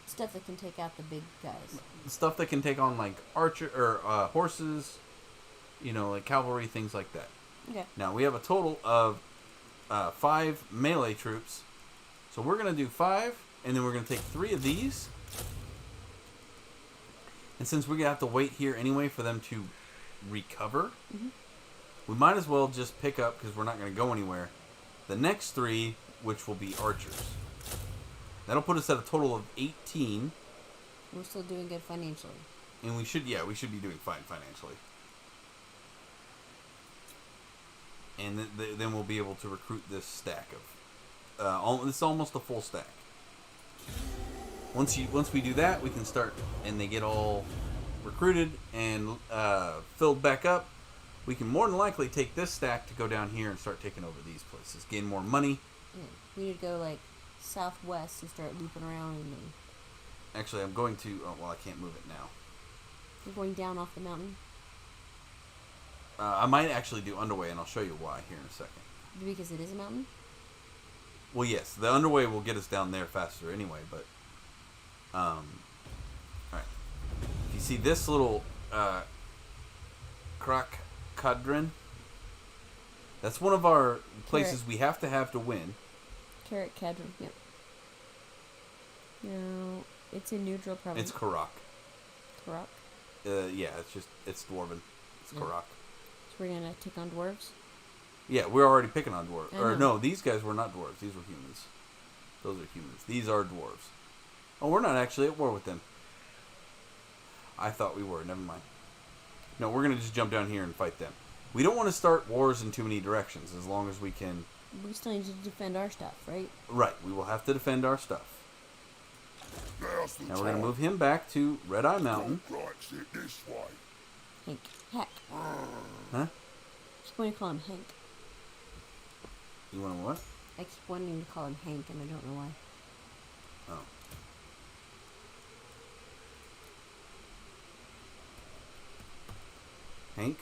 Stuff that can take out the big guys. Stuff that can take on like archer or horses, you know, like cavalry, things like that. Okay. Now we have a total of 5 melee troops. So we're going to do 5, and then we're going to take 3 of these. And since we're going to have to wait here anyway for them to recover, we might as well just pick up, because we're not going to go anywhere, the next 3, which will be archers. That'll put us at a total of 18. We're still doing good financially. And we should be doing fine financially. And then we'll be able to recruit this stack of, this is almost a full stack. Once we do that, we can start, and they get all recruited and filled back up. We can more than likely take this stack to go down here and start taking over these places, gain more money. Yeah. We need to go, like, southwest and start looping around and then Actually, I'm going to. Oh, well, I can't move it now. we're going down off the mountain. I might actually do underway, and I'll show you why here in a second. Because it is a mountain? Well, yes, the underway will get us down there faster anyway, but alright. If you see this little Krak Kadrin, that's one of our places we have to win. Carrot Cadron, yep. No, it's in neutral province. It's Karak. Karak. Yeah, it's Dwarven. It's Karak. So we're gonna take on dwarves? Yeah, we're already picking on dwarves. I Or know. no, these guys were not dwarves. These were humans. Those are humans. These are dwarves. Oh, we're not actually at war with them. I thought we were. Never mind. No, we're going to just jump down here and fight them. We don't want to start wars in too many directions as long as we can. We still need to defend our stuff, right? Right, we will have to defend our stuff. Now's the Now we're going to time. move him back to Red Eye Mountain. Don't likes it this way. Hank. Heck. Huh? Just want to call him Hank. You want to what? I keep wanting to call him Hank, and I don't know why. Oh. Hank?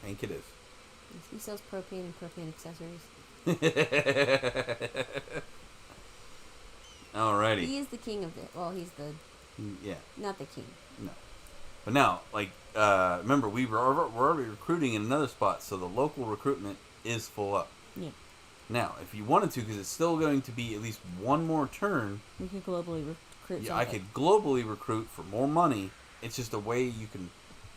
Hank it is. Yes, he sells propane and propane accessories. Alrighty. He is the king of the... Well, he's the... Yeah, Not the king. no. But now, like, remember, we're already recruiting in another spot, so the local recruitment is full up. Yeah. Now, if you wanted to, because it's still going to be at least one more turn, We could globally recruit. I could globally recruit for more money. It's just a way you can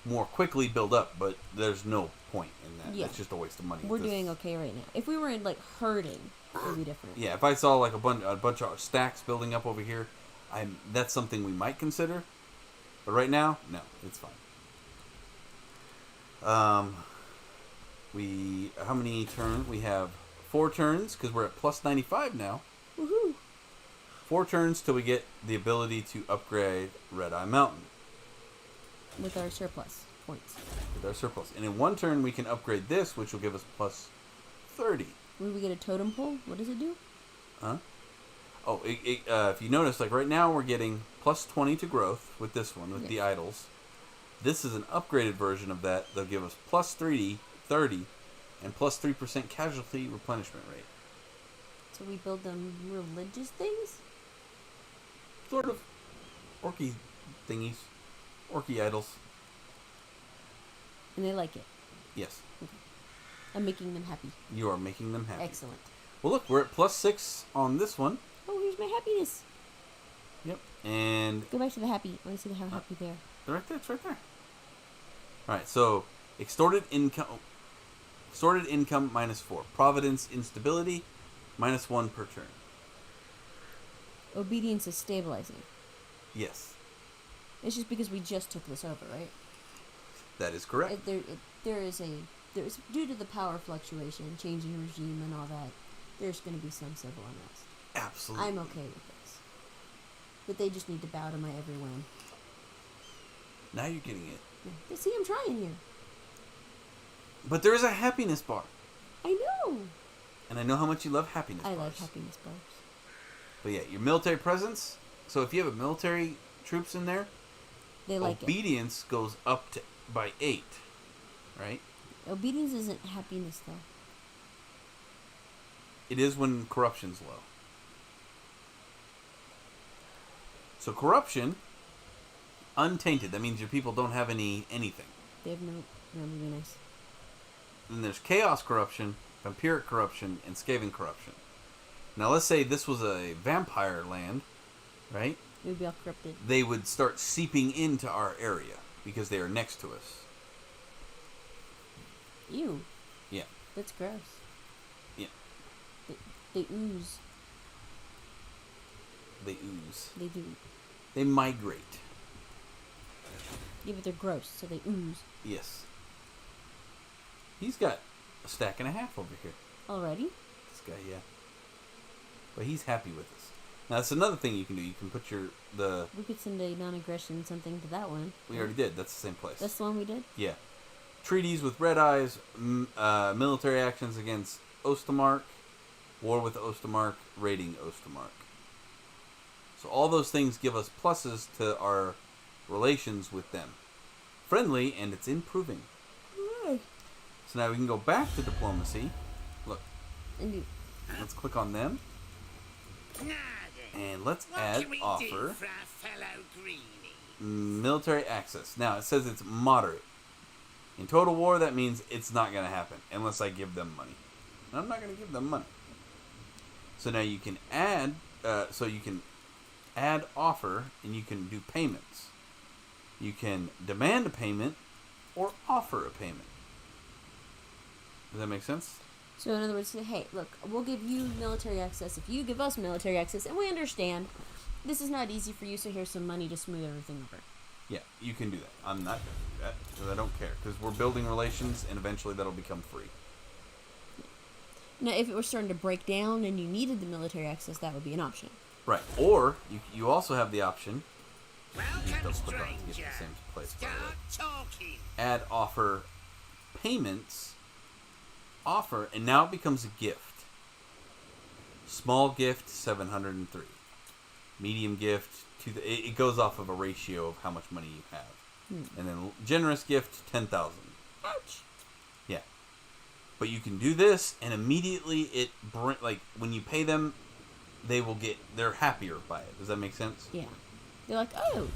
more quickly build up, but there's no point in that. Yeah. It's just a waste of money. We're doing okay right now. If we were in like herding, it would be different. Yeah, if I saw like a bunch of stacks building up over here, that's something we might consider. But right now, no, it's fine. How many turns? We have 4 turns because we're at plus 95 now. Woohoo! 4 turns till we get the ability to upgrade Red Eye Mountain With our surplus points. with our surplus. And in 1 turn we can upgrade this, which will give us plus 30. When we get a totem pole, what does it do? Huh? Oh, if you notice, like right now we're getting plus 20 to growth with this one, with the idols. This is an upgraded version of that. They'll give us plus 30, and plus 3% casualty replenishment rate. So we build them religious things? Sort of. Orky thingies. Orky idols. And they like it. Yes. I'm making them happy. You are making them happy. Excellent. Well, look, we're at plus 6 on this one. Oh, here's my happiness. Yep. And Go back to the happy. I want to see how happy they are. right there, it's right there. Alright, so extorted income -4. Providence instability -1 per turn. Obedience is stabilizing. Yes. It's just because we just took this over, right? That is correct. There's due to the power fluctuation, changing regime, and all that. There's going to be some civil unrest. Absolutely. I'm okay with this, but they just need to bow to my every whim. Now you're getting it. Yeah. See, I'm trying here. But there is a happiness bar. I know. And I know how much you love happiness I bars. like happiness bars. But yeah, your military presence. So if you have a military troops in there, They like it. obedience goes up to by 8. Right? Obedience isn't happiness, though. It is when corruption's low. So corruption, untainted. That means your people don't have anything. They have no. That would be nice. Then there's chaos corruption, vampiric corruption, and skaven corruption. Now let's say this was a vampire land, right? It would be all corrupted. They would start seeping into our area because they are next to us. Ew. Yeah. That's gross. Yeah. They ooze. They ooze. They do. They migrate. Yeah, but they're gross, so they ooze. Yes. He's got a stack and a half over here. Already? This guy, yeah. But he's happy with us. Now that's another thing you can do. You can put We could send a non-aggression something to that one. we already did. That's the same place. That's the one we did? Yeah. Treaties with Red Eyes, military actions against Ostermark, war with Ostermark, raiding Ostermark. So all those things give us pluses to our relations with them. Friendly, and it's improving. So now we can go back to diplomacy. Look, And let's click on them. Now then, And let's what add can we do offer for our fellow greenie? military access. Now it says it's moderate. In Total War, that means it's not going to happen unless I give them money. And I'm not going to give them money. So now you can add. So you can add offer, and you can do payments. You can demand a payment, or offer a payment. Does that make sense? so in other words, hey, look, we'll give you military access if you give us military access, and we understand this is not easy for you, so here's some money to smooth everything over. Yeah, you can do that. I'm not going to do that because I don't care. Because we're building relations, and eventually that'll become free. Now, if it was starting to break down and you needed the military access, that would be an option. Right. Or you also have the option. Welcome, Double click on it to get to stranger. the same place. By the way. Start talking. Add offer payments. Offer, and now it becomes a gift. Small gift 703. Medium gift it goes off of a ratio of how much money you have. And then generous gift 10,000. Ouch. Yeah. But you can do this, and immediately like when you pay them, they're happier by it. Does that make sense? Yeah. They're like, oh,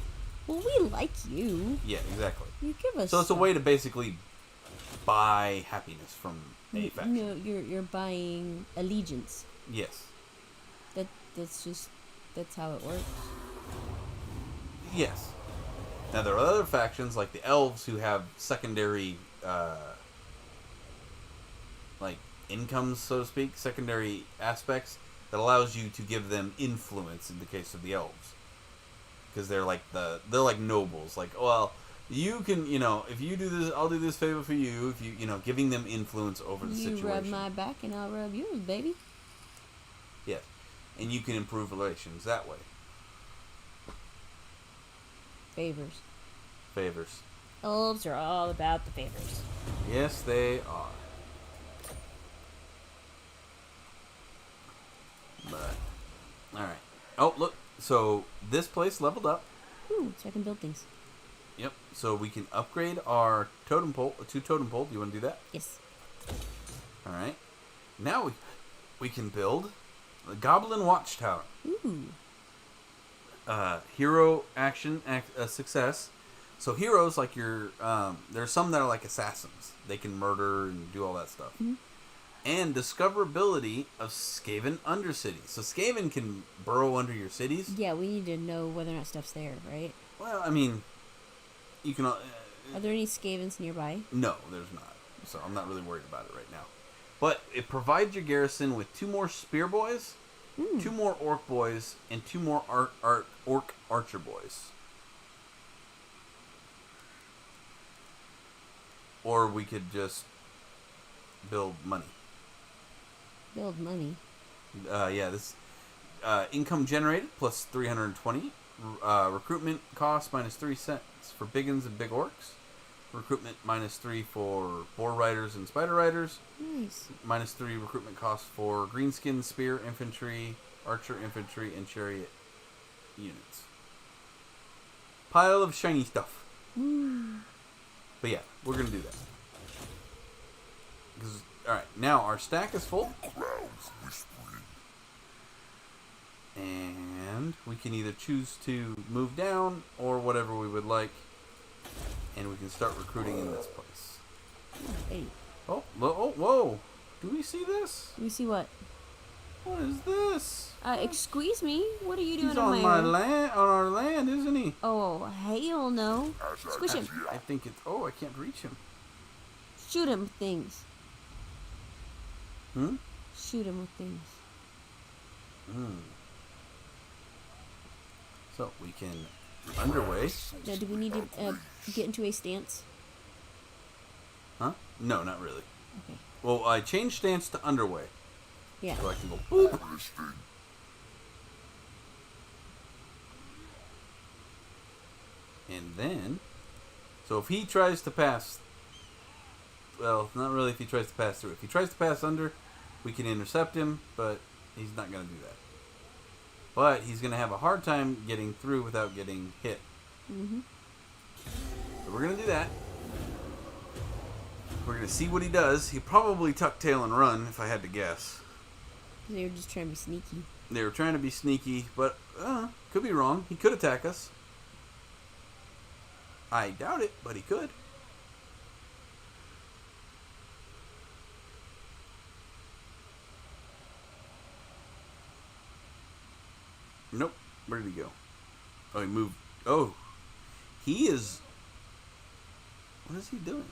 well, we like you. Yeah, exactly. You give us So it's a stuff. way to basically buy happiness from a faction. No, you're buying allegiance. Yes. That's how it works. Yes. Now there are other factions like the elves who have secondary, like incomes, so to speak, secondary aspects that allows you to give them influence in the case of the elves, because they're like nobles. Like, well, you can, if you do this, I'll do this favor for you. If you, giving them influence over the situation. You rub my back and I'll rub yours, baby. Yes, and you can improve relations that way. Favors. Elves are all about the favors. Yes, they are. But, alright. Oh, look. So, this place leveled up. Ooh, so I can build things. Yep. So, we can upgrade our totem pole to totem pole. Do you want to do that? Yes. Alright. Now we can build the Goblin Watchtower. Ooh. Hero action success. So heroes like there's some that are like assassins. They can murder and do all that stuff. Mm-hmm. And discoverability of Skaven Undercity. So Skaven can burrow under your cities. Yeah, we need to know whether or not stuff's there, right? Well, I mean, you can. Are there any Skavens nearby? No, there's not. So I'm not really worried about it right now. But it provides your garrison with 2 more spear boys, 2 more orc boys, and 2 more orc archer boys. Or we could just build money. Build money. Yeah, this income generated plus 320. Recruitment cost minus 3 cents for biggins and big orcs. Recruitment minus 3 for boar riders and spider riders. Nice. Minus 3 recruitment cost for greenskin, spear infantry, archer infantry, and chariot units. Pile of shiny stuff. But yeah, we're gonna do that. Because, alright, now our stack is full. Crowds whispering. And we can either choose to move down or whatever we would like. And we can start recruiting in this place. Hey, Whoa. Do we see this? let me see what. What is this? Excuse me? What are you doing He's on on my on our land, isn't he? Oh, hell no. Squish him. I think it's... Oh, I can't reach him. Shoot him with things. Hmm? Shoot him with things. So, we can... Underway. Now, do we need to get into a stance? Huh? No, not really. Okay. Well, I changed stance to underway. Yeah. So I can go boop. And then... So if he tries to pass... Well, not really if he tries to pass through. If he tries to pass under, we can intercept him, but he's not going to do that. But he's going to have a hard time getting through without getting hit. Mm-hmm. So we're going to do that. We're going to see what he does. He'll probably tuck tail and run, if I had to guess. They were just trying to be sneaky. They were trying to be sneaky, but could be wrong. He could attack us. I doubt it, but he could. Nope. Where did he go? Oh, he moved. Oh. He is... What is he doing?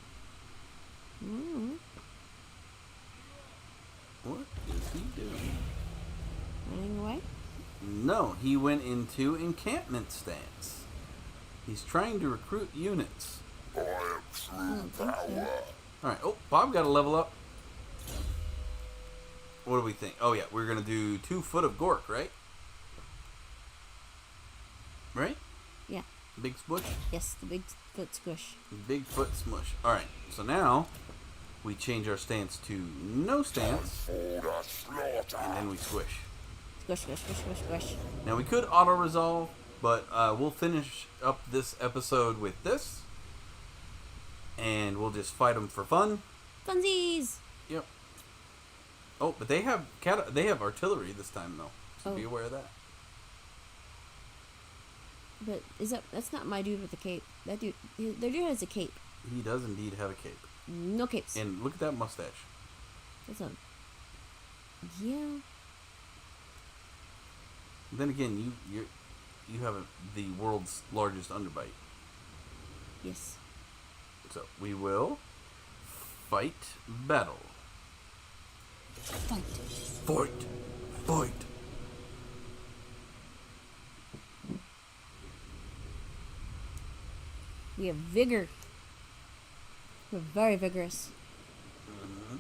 Mm-hmm. What is he doing? Running away? No, he went into encampment stance. He's trying to recruit units. I am true power. Alright, oh, Bob got a level up. What do we think? Oh yeah, we're going to do 2 foot of Gork, right? Right? Yeah. Big smush? Yes, the big foot squish. Big foot smush. Alright, so now we change our stance to no stance, For the slaughter. and then we squish. Squish, squish, squish, squish, squish. Now we could auto-resolve, but we'll finish up this episode with this. And we'll just fight them for fun. Funsies! Yep. Oh, but they have artillery this time though. So be aware of that. But that's not my dude with the cape. That dude, their dude has a cape. He does indeed have a cape. No capes. And look at that mustache. That's a... Yeah. Then again, you have the world's largest underbite. Yes. So we will fight battle. Fight. Fight. Fight. We have vigor. We're very vigorous. Mm-hmm.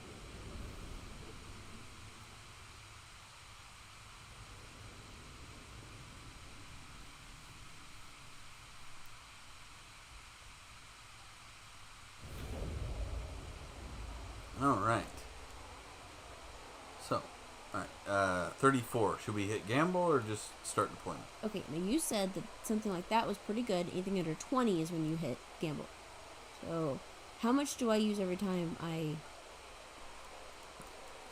All right. So, all right. 34. Should we hit gamble or just start deployment? Okay, now you said that something like that was pretty good. Anything under 20 is when you hit gamble. So, how much do I use every time I...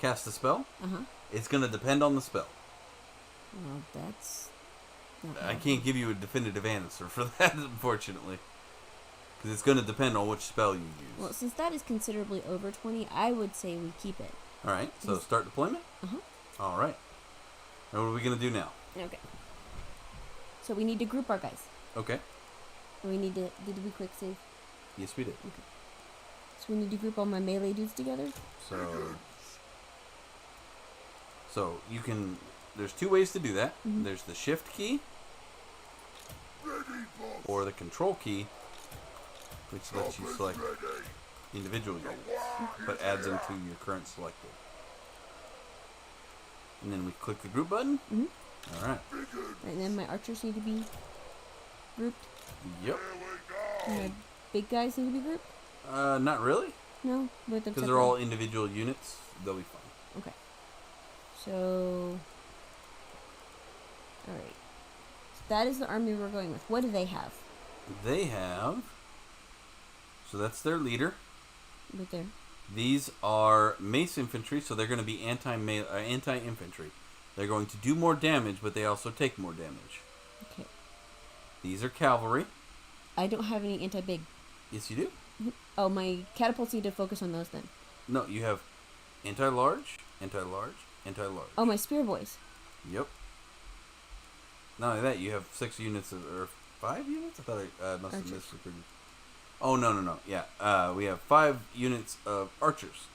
Cast a spell? Uh-huh. It's going to depend on the spell. Well, that's... not I bad. can't give you a definitive answer for that, unfortunately. Because it's going to depend on which spell you use. Well, since that is considerably over 20, I would say we keep it. All right, so start deployment? Uh-huh. All right. And what are we going to do now? Okay. So we need to group our guys. Okay. We need to... Did we quick save? Yes, we did. So we need to group all my melee dudes together? So you can... There's two ways to do that. Mhm. There's the shift key Ready, boss. or the control key, which lets you select Ready. individual units, but adds them to your current selected. And then we click the group button. Mhm. All right. Right, and then my archers need to be grouped. Yep. And my big guys need to be grouped? Not really, No? With because they're all individual units. They'll be fine. Okay. So... Alright. So that is the army we're going with. What do they have? They have... So that's their leader. Right there. These are mace infantry, so they're going to be anti-infantry. They're going to do more damage, but they also take more damage. Okay. These are cavalry. I don't have any anti-big. Yes, you do. Oh, my catapults need to focus on those then. No, you have anti-large, anti-large, anti-large. Oh, my spear boys. Yep. Not only that, you have 6 units or 5 units? I thought I must have Archers. misrecorded. Oh, no. Yeah, we have 5 units of archers.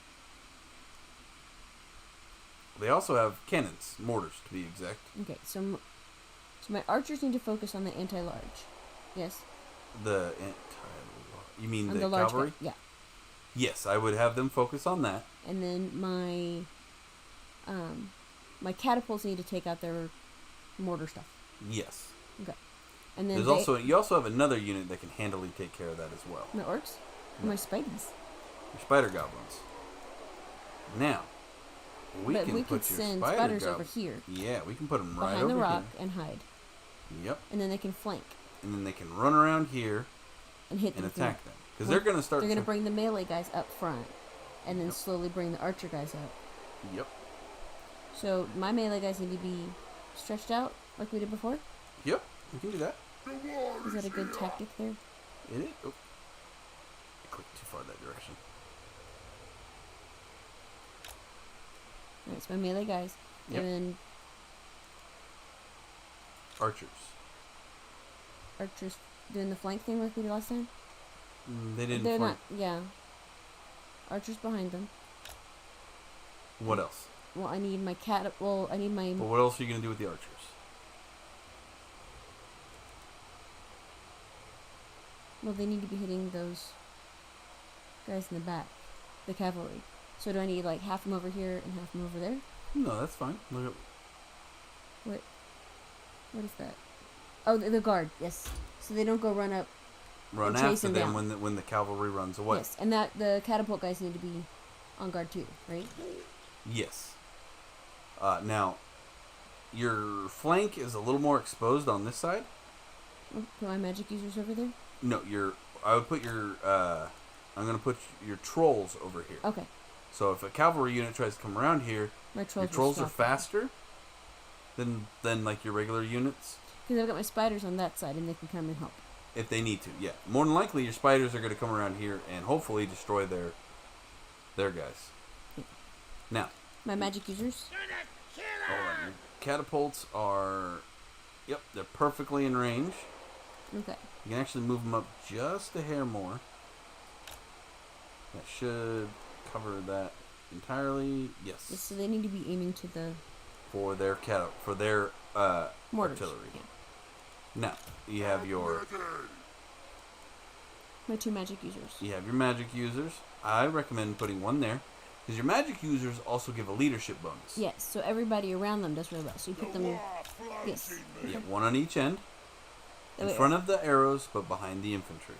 They also have cannons, mortars to be exact. Okay, so my archers need to focus on the anti-large. Yes? The anti-large. You mean On the large cavalry? guy. Yeah. Yes, I would have them focus on that. And then my catapults need to take out their mortar stuff. Yes. Okay. And then You also have another unit that can handily take care of that as well. my orcs? My spideys. Your spider goblins. Now, we But can we put could your send spider spiders over goblins. here. Yeah, we can put them right Behind over the rock here. and hide. Yep. And then they can flank And then they can run around here and hit and them. attack them. Because Well, they're going to start... They're going to bring the melee guys up front. And then Yep. slowly bring the archer guys up. Yep. So my melee guys need to be stretched out like we did before. Yep. We can do that. Is that a good tactic there? It is. Oh. I clicked too far that direction. Alright, so my melee guys. Yep. And then Archers. archers doing the flank thing like we did last time. They didn't They're flank. not, yeah. Archers behind them. What else? Well, I need my cat. Well, I need my. But what else are you going to do with the archers? Well, they need to be hitting those guys in the back, the cavalry. So do I need like half them over here and half them over there? No, that's fine. Look at... What is that? Oh, the guard. Yes. So they don't go run up. Run And chase after them them down. when the cavalry runs away. Yes, and that the catapult guys need to be on guard too, right? Yes. Now, your flank is a little more exposed on this side. Oh, put my magic users over there. No, I would put your... I'm going to put your trolls over here. Okay. So if a cavalry unit tries to come around here, My trolls. your trolls are faster than like your regular units. Because I've got my spiders on that side, and they can come and help. If they need to, yeah. More than likely, your spiders are going to come around here and hopefully destroy their their guys. Now, My magic users. Gonna kill hold her. on. Your catapults are... Yep, they're perfectly in range. Okay. You can actually move them up just a hair more. That should cover that entirely. Yes. So they need to be aiming to the For their mortars. artillery. Yeah. Now, you have your My 2 magic users. magic users. I recommend putting one there because your magic users also give a leadership bonus. Yes. So everybody around them does really well. So you put them. Yes. Yeah, one on each end, That in way- front of the arrows, but behind the infantry.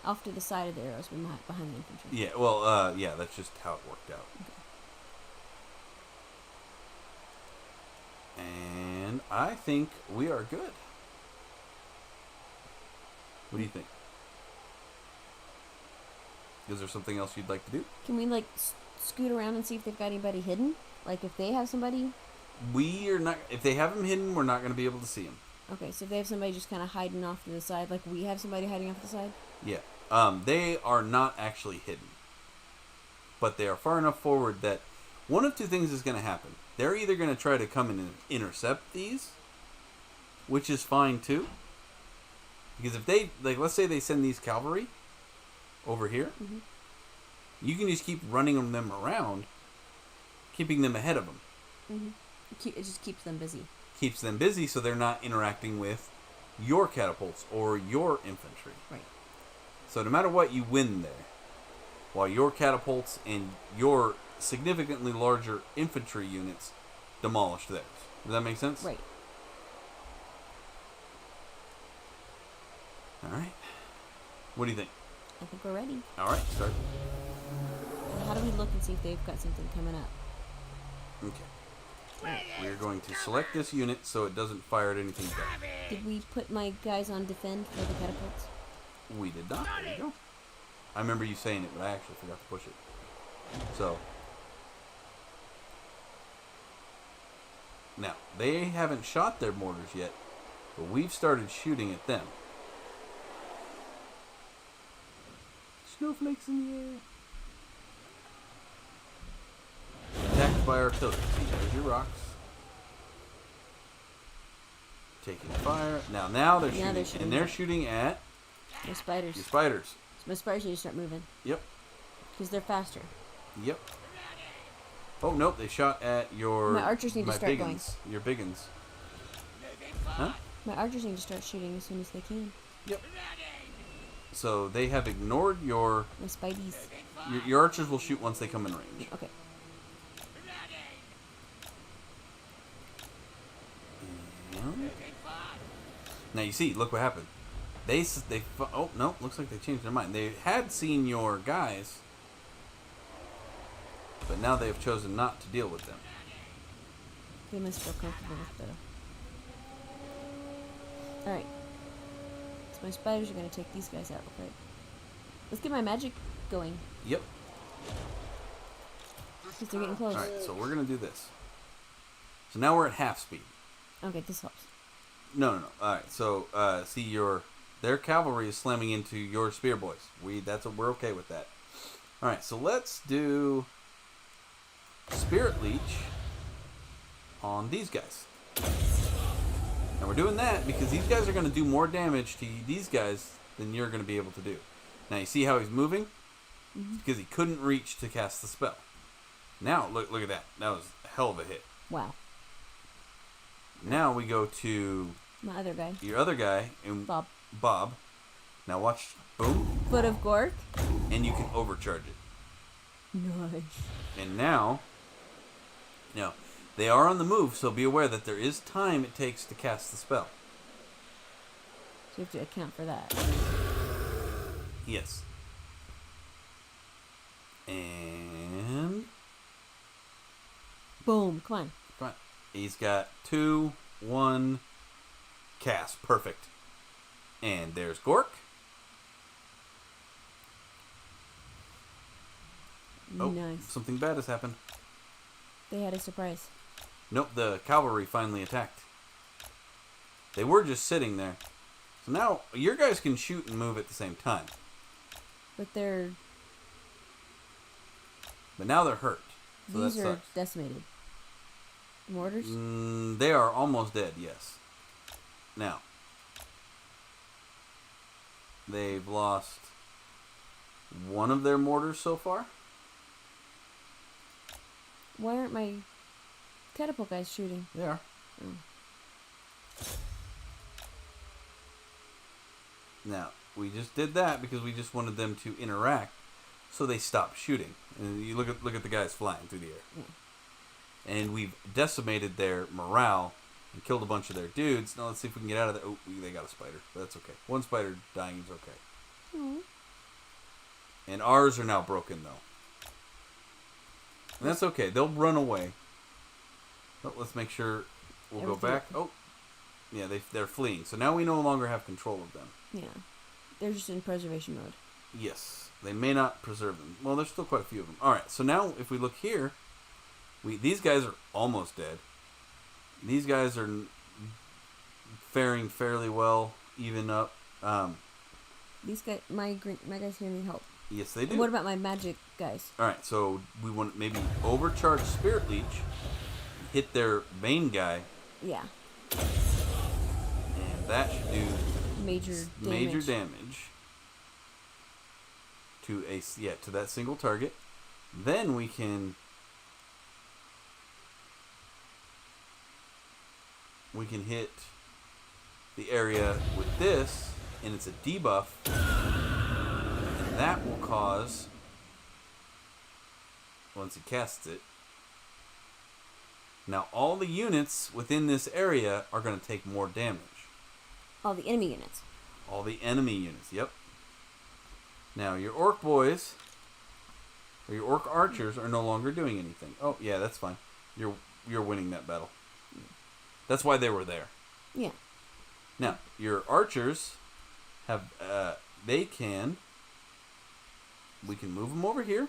Off to the side of the arrows, behind the infantry. Yeah, well, yeah, that's just how it worked out. And I think we are good. What do you think? Is there something else you'd like to do? Can we like scoot around and see if they've got anybody hidden? Like if they have somebody. We are not. If they have them hidden, we're not going to be able to see them. Okay, so if they have somebody just kind of hiding off to the side, like we have somebody hiding off to the side. Yeah. They are not actually hidden, but they are far enough forward that one of two things is going to happen. They're either going to try to come in and intercept these, which is fine too. Because if they, like, let's say they send these cavalry over here, you can just keep running them around, keeping them ahead of them. It just keeps them busy. Keeps them busy so they're not interacting with your catapults or your infantry. Right. So no matter what, you win there. While your catapults and your significantly larger infantry units demolish theirs. Does that make sense? Right. Alright. What do you think? I think we're ready. Alright, start. And how do we look and see if they've got something coming up? Okay. We're going to select this unit so it doesn't fire at anything back. Did we put my guys on defend for the catapults? We did not. There you go. I remember you saying it, but I actually forgot to push it. So. Now, they haven't shot their mortars yet, but we've started shooting at them. Snowflakes in the air. Attacked by artillery. See, there's your rocks. Taking fire. Now they're shooting. They're shooting. And they're shooting at My spiders. your spiders. So my spiders need to start moving Yep. because they're faster. Yep. Oh, nope. They shot at your... My archers need to my start biggins. Your biggins. Huh? My archers need to start shooting as soon as they can. Yep. So they have ignored your... My spideys. Your archers will shoot once they come in range. Okay. Now you see, look what happened. Oh no, looks like they changed their mind. They had seen your guys, but now they have chosen not to deal with them. They must feel comfortable with the... Alright. So my spiders are going to take these guys out real quick. Let's get my magic going. Yep. Because they're getting close. All right, so we're gonna do this. So now we're at half speed. Okay, this helps. No. All right, so see their cavalry is slamming into your spear boys. We're okay with that. All right, so let's do Spirit Leech on these guys. And we're doing that because these guys are going to do more damage to these guys than you're going to be able to do. Now you see how he's moving? Because he couldn't reach to cast the spell. Now look at that. That was a hell of a hit. Wow. Now we go to My other guy. your other guy and Bob. Now watch. Boom. Foot of Gork. And you can overcharge it. Nice. And now they are on the move, so be aware that there is time it takes to cast the spell. So you have to account for that. Yes. And Boom. Come on. come on. He's got 2, 1, cast. Perfect. And there's Gork. Oh, Nice. something bad has happened. They had a surprise. Nope, the cavalry finally attacked. They were just sitting there. So now your guys can shoot and move at the same time. But they're... But now they're hurt. So These that are sucks. decimated. Mortars? They are almost dead, yes. Now, they've lost one of their mortars so far. Why aren't my catapult guys shooting? They are. Now, we just did that because we just wanted them to interact, so they stopped shooting. And you look at the guys flying through the air. Yeah. And we've decimated their morale and killed a bunch of their dudes. Now let's see if we can get out of there. Oh, they got a spider, but that's okay. One spider dying is okay. Oh. And ours are now broken, though. And that's okay. They'll run away. But let's make sure we'll go back. Oh, yeah, they're fleeing. So now we no longer have control of them. Yeah. They're just in preservation mode. Yes. They may not preserve them. Well, there's still quite a few of them. All right, so now if we look here, these guys are almost dead. These guys are faring fairly well, even up. These guys, my guys here need help. Yes, they do. And what about my magic guys? All right, so we want to maybe overcharge Spirit Leech, hit their main guy, Yeah. and that should do Major damage to to that single target. Then we can hit the area with this, and it's a debuff, and that will cause, once he casts it, now all the units within this area are going to take more damage. All the enemy units. All the enemy units, yep. Now, your orc boys, or your orc archers, are no longer doing anything. Oh, yeah, that's fine. You're winning that battle. That's why they were there. Yeah. Now, your archers have, we can move them over here.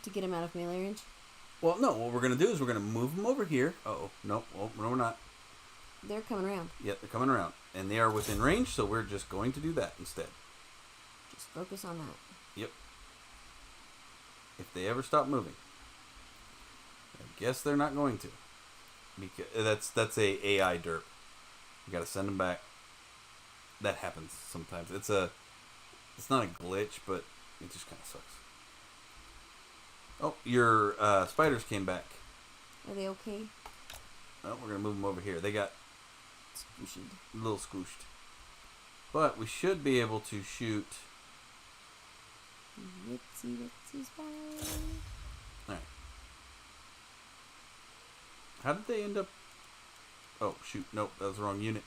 To get him out of melee range? Well, no, what we're going to do is we're going to move them over here. Uh-oh, no, we're not. They're coming around. Yep, they're coming around. And they are within range, so we're just going to do that instead. Just focus on that. Yep. If they ever stop moving. I guess they're not going to. Because that's a AI derp. You gotta send them back. That happens sometimes. It's not a glitch, but it just kind of sucks. Oh, your spiders came back. Are they okay? Oh, we're gonna move them over here. They got Squished. a little squished. But we should be able to shoot. Witsy spider. Alright. How did they end up? Oh, shoot. Nope, that was the wrong unit.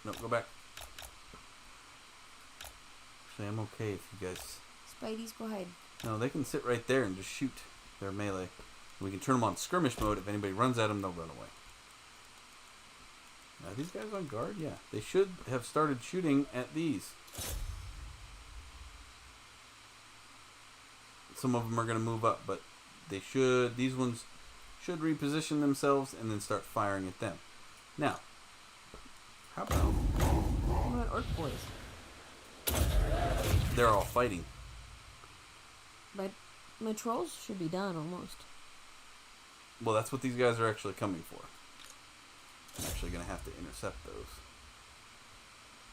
Nope, go back. Actually, I'm okay if you guys... Spideys, go hide. No, they can sit right there and just shoot their melee. We can turn them on skirmish mode. If anybody runs at them, they'll run away. Are these guys on guard? Yeah. They should have started shooting at these. Some of them are going to move up, but they should... These ones should reposition themselves and then start firing at them. Now, how about... What about orc boys? They're all fighting. But my trolls should be done almost. Well, that's what these guys are actually coming for. I'm actually going to have to intercept those.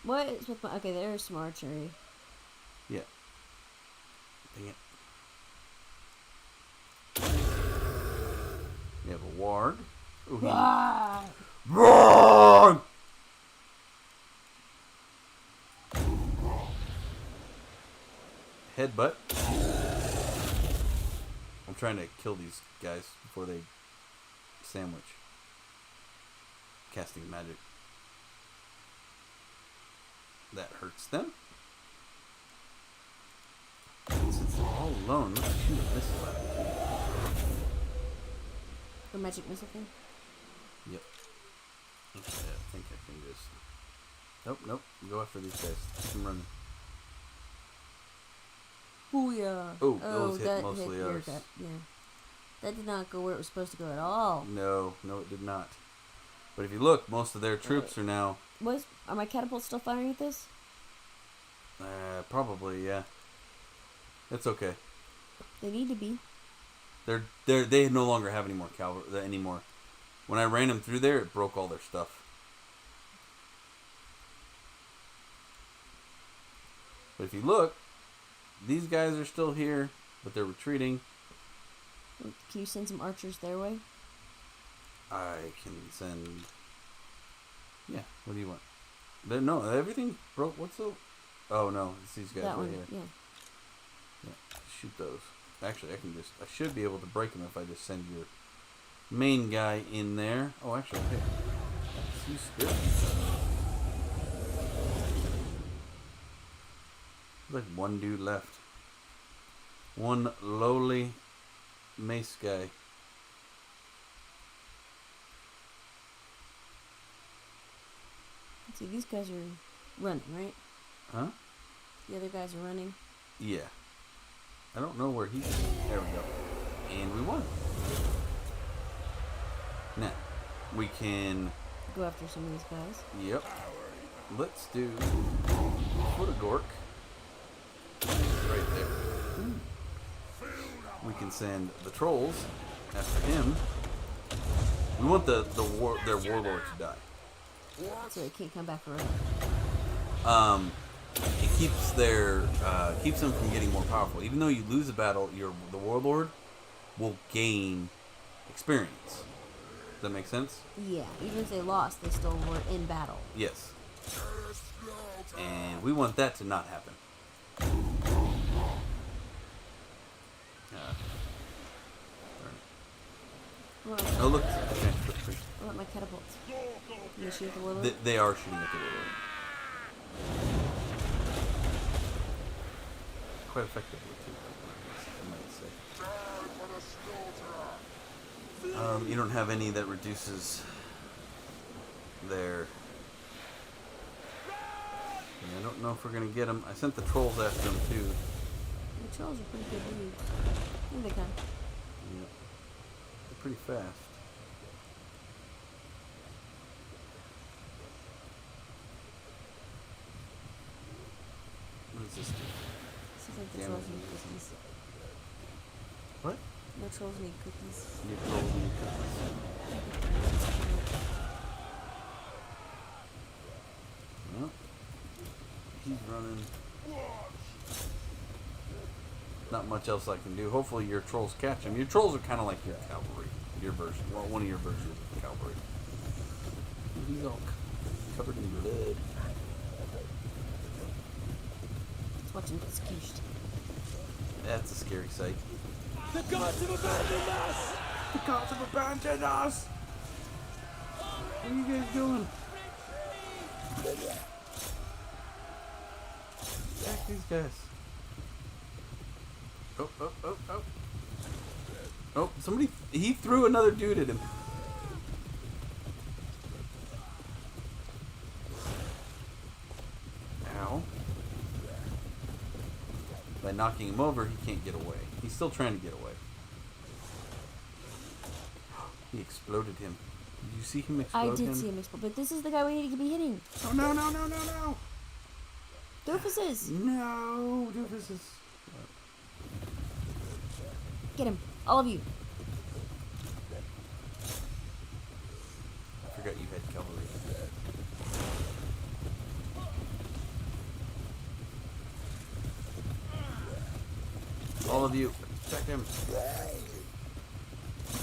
What is with my... Okay, there's some archery. Yeah. Dang it. We have a warg. Ooh, Ah! Warg! Headbutt. I'm trying to kill these guys before they sandwich. Casting magic. That hurts them. And since they're all alone, let's shoot a missile at them. The magic missile thing? Yep. Okay, I think I can just... Nope. Go after these guys. Keep them running. Booyah! Oh, those hit that mostly hit your us. gut. Yeah. That did not go where it was supposed to go at all. No, it did not. But if you look, most of their troops are now... Are my catapults still firing at this? Probably, yeah. It's okay. They need to be. They no longer have any more cavalry anymore. When I ran them through there, it broke all their stuff. But if you look, these guys are still here, but they're retreating. Can you send some archers their way? I can send. Yeah. What do you want? No, everything broke. What's the? Oh no, it's these guys That right one, here. yeah. Yeah, shoot those. Actually, I should be able to break them if I just send your main guy in there. Oh, actually, hey, see spirit. Like one dude left. One lowly mace guy. See, these guys are running, right? Huh? The other guys are running. Yeah. I don't know where he's. There we go. And we won. Now, we can. Go after some of these guys. Yep. Let's do. Put a Gork. Right there. We can send the trolls after him. We want their warlord to die. So they can't come back around. It keeps them from getting more powerful. Even though you lose a battle, the warlord will gain experience. Does that make sense? Yeah, even if they lost, they still were in battle. Yes. And we want that to not happen. Oh look! Okay. What about my catapults? Can they shoot at the warlord? They are shooting at the warlord. Quite effectively too, I might say. You don't have any that reduces their. I don't know if we're gonna get them. I sent the trolls after them too. The trolls are pretty good dudes. Here they come. Yeah. They're pretty fast. What does this do? Seems like the Damn trolls it. need cookies. What? The trolls need cookies. New trolls, new cookies. Well, he's running. Not much else I can do. Hopefully your trolls catch him. Your trolls are kind of like your cavalry. Your version. Well, one of your versions of cavalry. He's all covered in blood. Let's watch him get squished. That's a scary sight. The gods have abandoned us! The gods have abandoned us! What are you guys doing? Back these guys. Oh, oh, oh, oh. Oh, somebody, he threw another dude at him. Ow. By knocking him over, he can't get away. He's still trying to get away. He exploded him. Did you see him explode I did him? see him explode, but this is the guy we need to be hitting. Oh, no, no, no, no, no! Doofuses! No, doofuses. Get him. All of you. I forgot you had cavalry. All of you, attack him.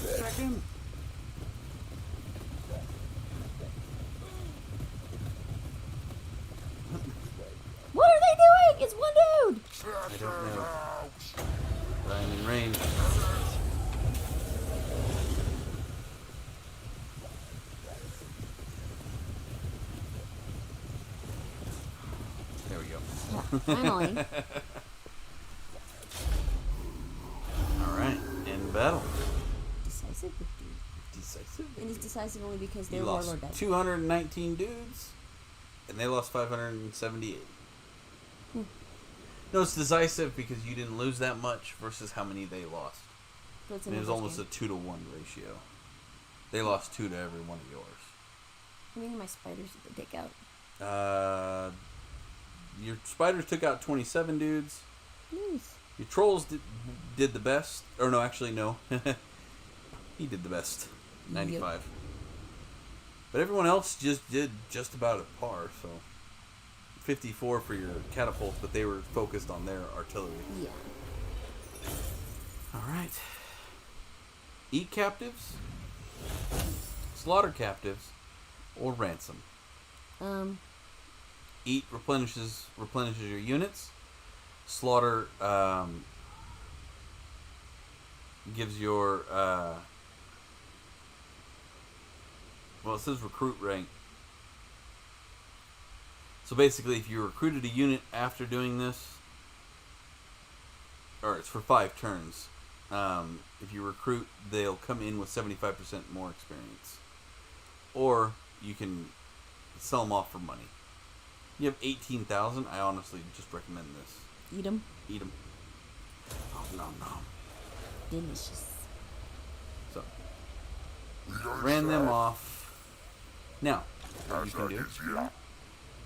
Attack him. What are they doing? It's one dude! I don't know. But I'm in range. There we go. Yeah, finally. Alright, in battle. Decisive victory. Decisive. And it's decisive only because You their lost warlord died. 219 dudes, and they lost 578. No, it's decisive because you didn't lose that much versus how many they lost. So it's And it was almost a a 2-to-1 ratio. They lost 2 to every one of yours. How many of my spiders did they take out? Your spiders took out 27 dudes. Nice. Your trolls did the best. Or no, actually, no. He did the best. 95. But everyone else just did just about at par, so... 54 for your catapults, but they were focused on their artillery. Yeah. Alright. Eat captives, slaughter captives, or ransom. Eat replenishes your units. Slaughter gives your well, it says recruit rank. So basically, if you recruited a unit after doing this, or it's for 5 turns, if you recruit, they'll come in with 75% more experience. Or you can sell them off for money. You have 18,000. I honestly just recommend this. Eat them. Eat them. Oh, no. Delicious. So, ran them off. Now, what you can do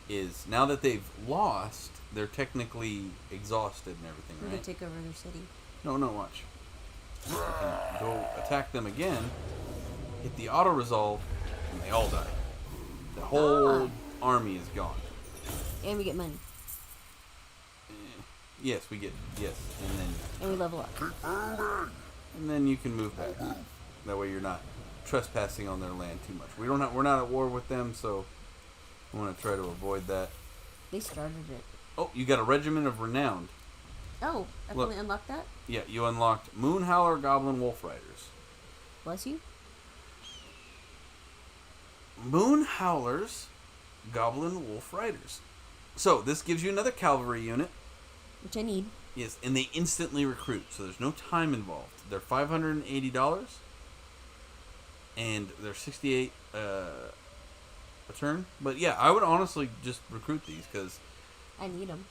is, now that they've lost, they're technically exhausted and everything, We're right? gonna take over their city. No, watch. You can go attack them again, hit the auto-resolve, and they all die. The whole army is gone. And we get money. Yes, we get, yes. And we level up. And then you can move back. That way you're not trespassing on their land too much. We're not at war with them, so I want to try to avoid that. They started it. Oh, you got a regiment of renowned. Oh, I finally unlocked that? Yeah, you unlocked Moonhowler Goblin Wolf Riders. Bless you. Moonhowlers Goblin Wolf Riders. So, this gives you another cavalry unit. Which I need. Yes, and they instantly recruit, so there's no time involved. They're $580, and they're 68 a turn. But yeah, I would honestly just recruit these because I need them.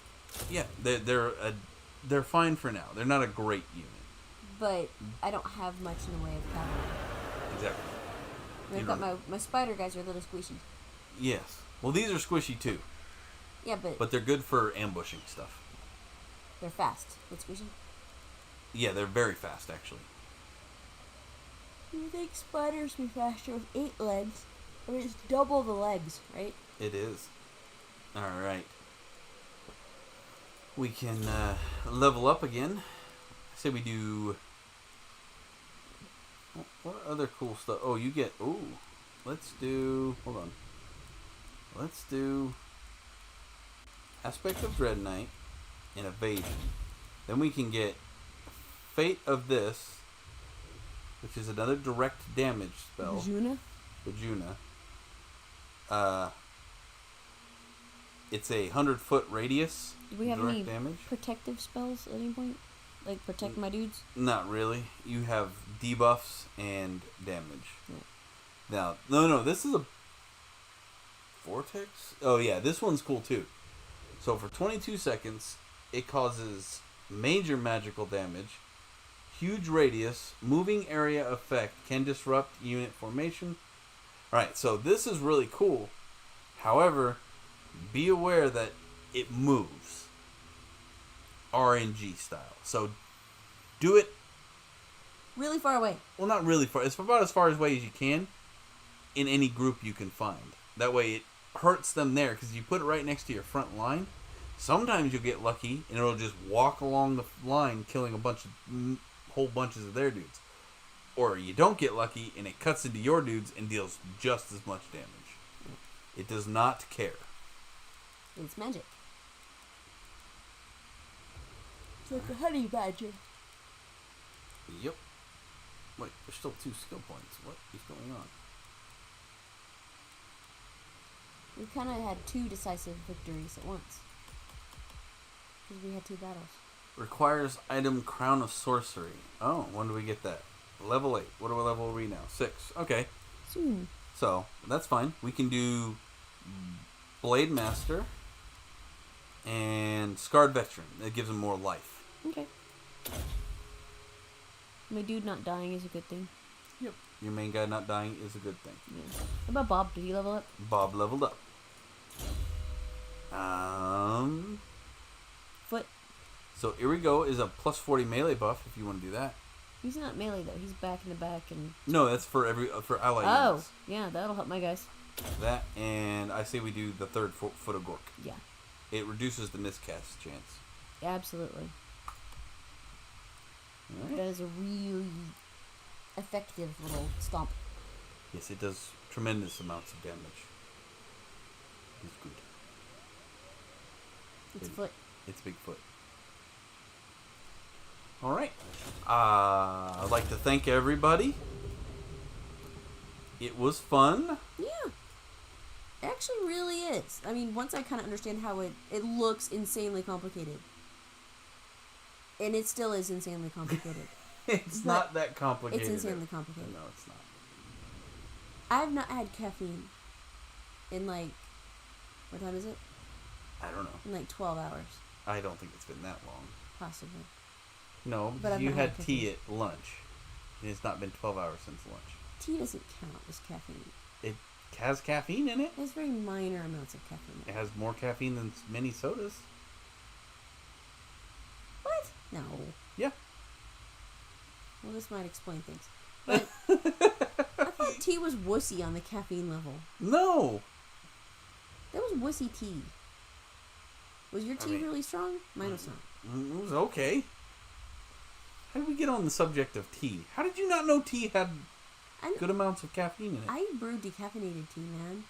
yeah, they're fine for now. They're not a great unit. But I don't have much in the way of cavalry. Exactly. And I've got my spider guys are a little squishy. Yes. Well, these are squishy too, Yeah, but they're good for ambushing stuff. they're fast. But squishy. Yeah, they're very fast actually. You think spiders be faster with 8 legs? I mean, it's double the legs, right? It is. All right. We can level up again. Say we do. What other cool stuff? Oh, you get. Oh, let's do. Hold on. Let's do Aspect of Dread Knight and Evasion. Then we can get Fate of this, which is another direct damage spell. Bajuna. It's a 100-foot radius. Do we have direct any damage. protective spells at any point? Like protect my dudes? Not really. You have debuffs and damage. Yeah. Now, no, this is a vortex. Oh yeah, this one's cool too. So for 22 seconds, it causes major magical damage, huge radius, moving area effect, can disrupt unit formation. Alright, so this is really cool. However, be aware that it moves. RNG style. So do it, Really far away. well, not really far. It's about as far away as you can in any group you can find. That way it hurts them there because you put it right next to your front line. Sometimes you'll get lucky and it'll just walk along the line killing whole bunches of their dudes. Or you don't get lucky and it cuts into your dudes and deals just as much damage. It does not care. It's magic. It's like a honey badger. Yep. Wait, there's still 2 skill points. What is going on? We kind of had 2 decisive victories at once. Because we had 2 battles. Requires item Crown of Sorcery. Oh, when do we get that? Level 8. What level are we now? 6. Okay. Soon. So, that's fine. We can do Blade Master and Scarred Veteran. That gives him more life. Okay. My dude not dying is a good thing. Yep. Your main guy not dying is a good thing. Yeah. What about Bob? Did he level up? Bob leveled up. Foot. So Irigo is a plus 40 melee buff if you want to do that. He's not melee though. He's back in the back and. No, that's for for ally Oh, units. yeah, that'll help my guys. That, and I say we do the third foot of Gork. Yeah, It reduces the miscast chance. absolutely. Alright. That is a really effective little stomp. Yes, it does tremendous amounts of damage. It's good. It's foot. It's Bigfoot. Alright. I'd like to thank everybody. It was fun. Yeah. It actually really is. I mean, once I kind of understand how it looks insanely complicated. And it still is insanely complicated. It's But not that complicated. It's insanely complicated. No, it's not. I've not had caffeine in like, what time is it? I don't know. In like 12 hours, I don't think it's been that long. possibly. No, But I've you not had had tea at lunch. And it's not been 12 hours since lunch. Tea doesn't count as caffeine. It has caffeine in it. It has very minor amounts of caffeine. It has more caffeine than many sodas. What? No. Yeah. Well, this might explain things. But I thought tea was wussy on the caffeine level. No. That was wussy tea. Was your tea really strong? Mine was not. It was okay. How did we get on the subject of tea? How did you not know tea had good amounts of caffeine in it? I brew decaffeinated tea, man.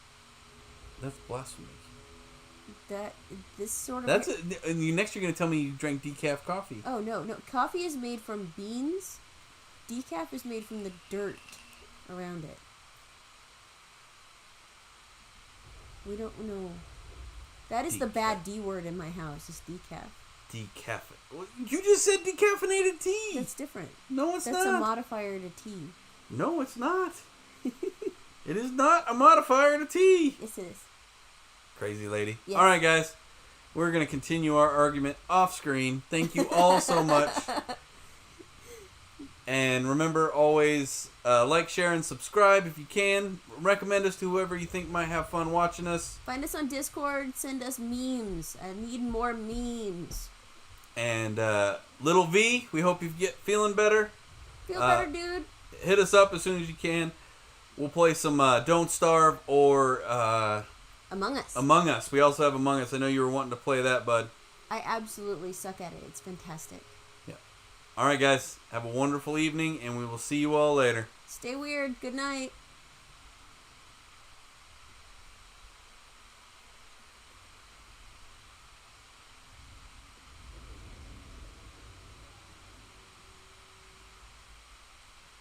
That's blasphemy. This sort of. That's and next you're gonna tell me you drank decaf coffee. Oh no! Coffee is made from beans. Decaf is made from the dirt around it. We don't know. That is the bad D word in my house. Is decaf. Decaf. You just said decaffeinated tea. That's different. No, it's That's not. a modifier to tea. No, it's not. It is not a modifier to tea. Yes, it is. Crazy lady. Yes. All right, guys. We're going to continue our argument off screen. Thank you all so much. And remember, always like, share, and subscribe if you can. Recommend us to whoever you think might have fun watching us. Find us on Discord. Send us memes. I need more memes. And Little V, we hope you get feeling better. Feel better, dude. Hit us up as soon as you can. We'll play some Don't Starve or Among Us. Among Us. We also have Among Us. I know you were wanting to play that, bud. I absolutely suck at it. It's fantastic. Yeah. All right, guys. Have a wonderful evening, and we will see you all later. Stay weird. Good night.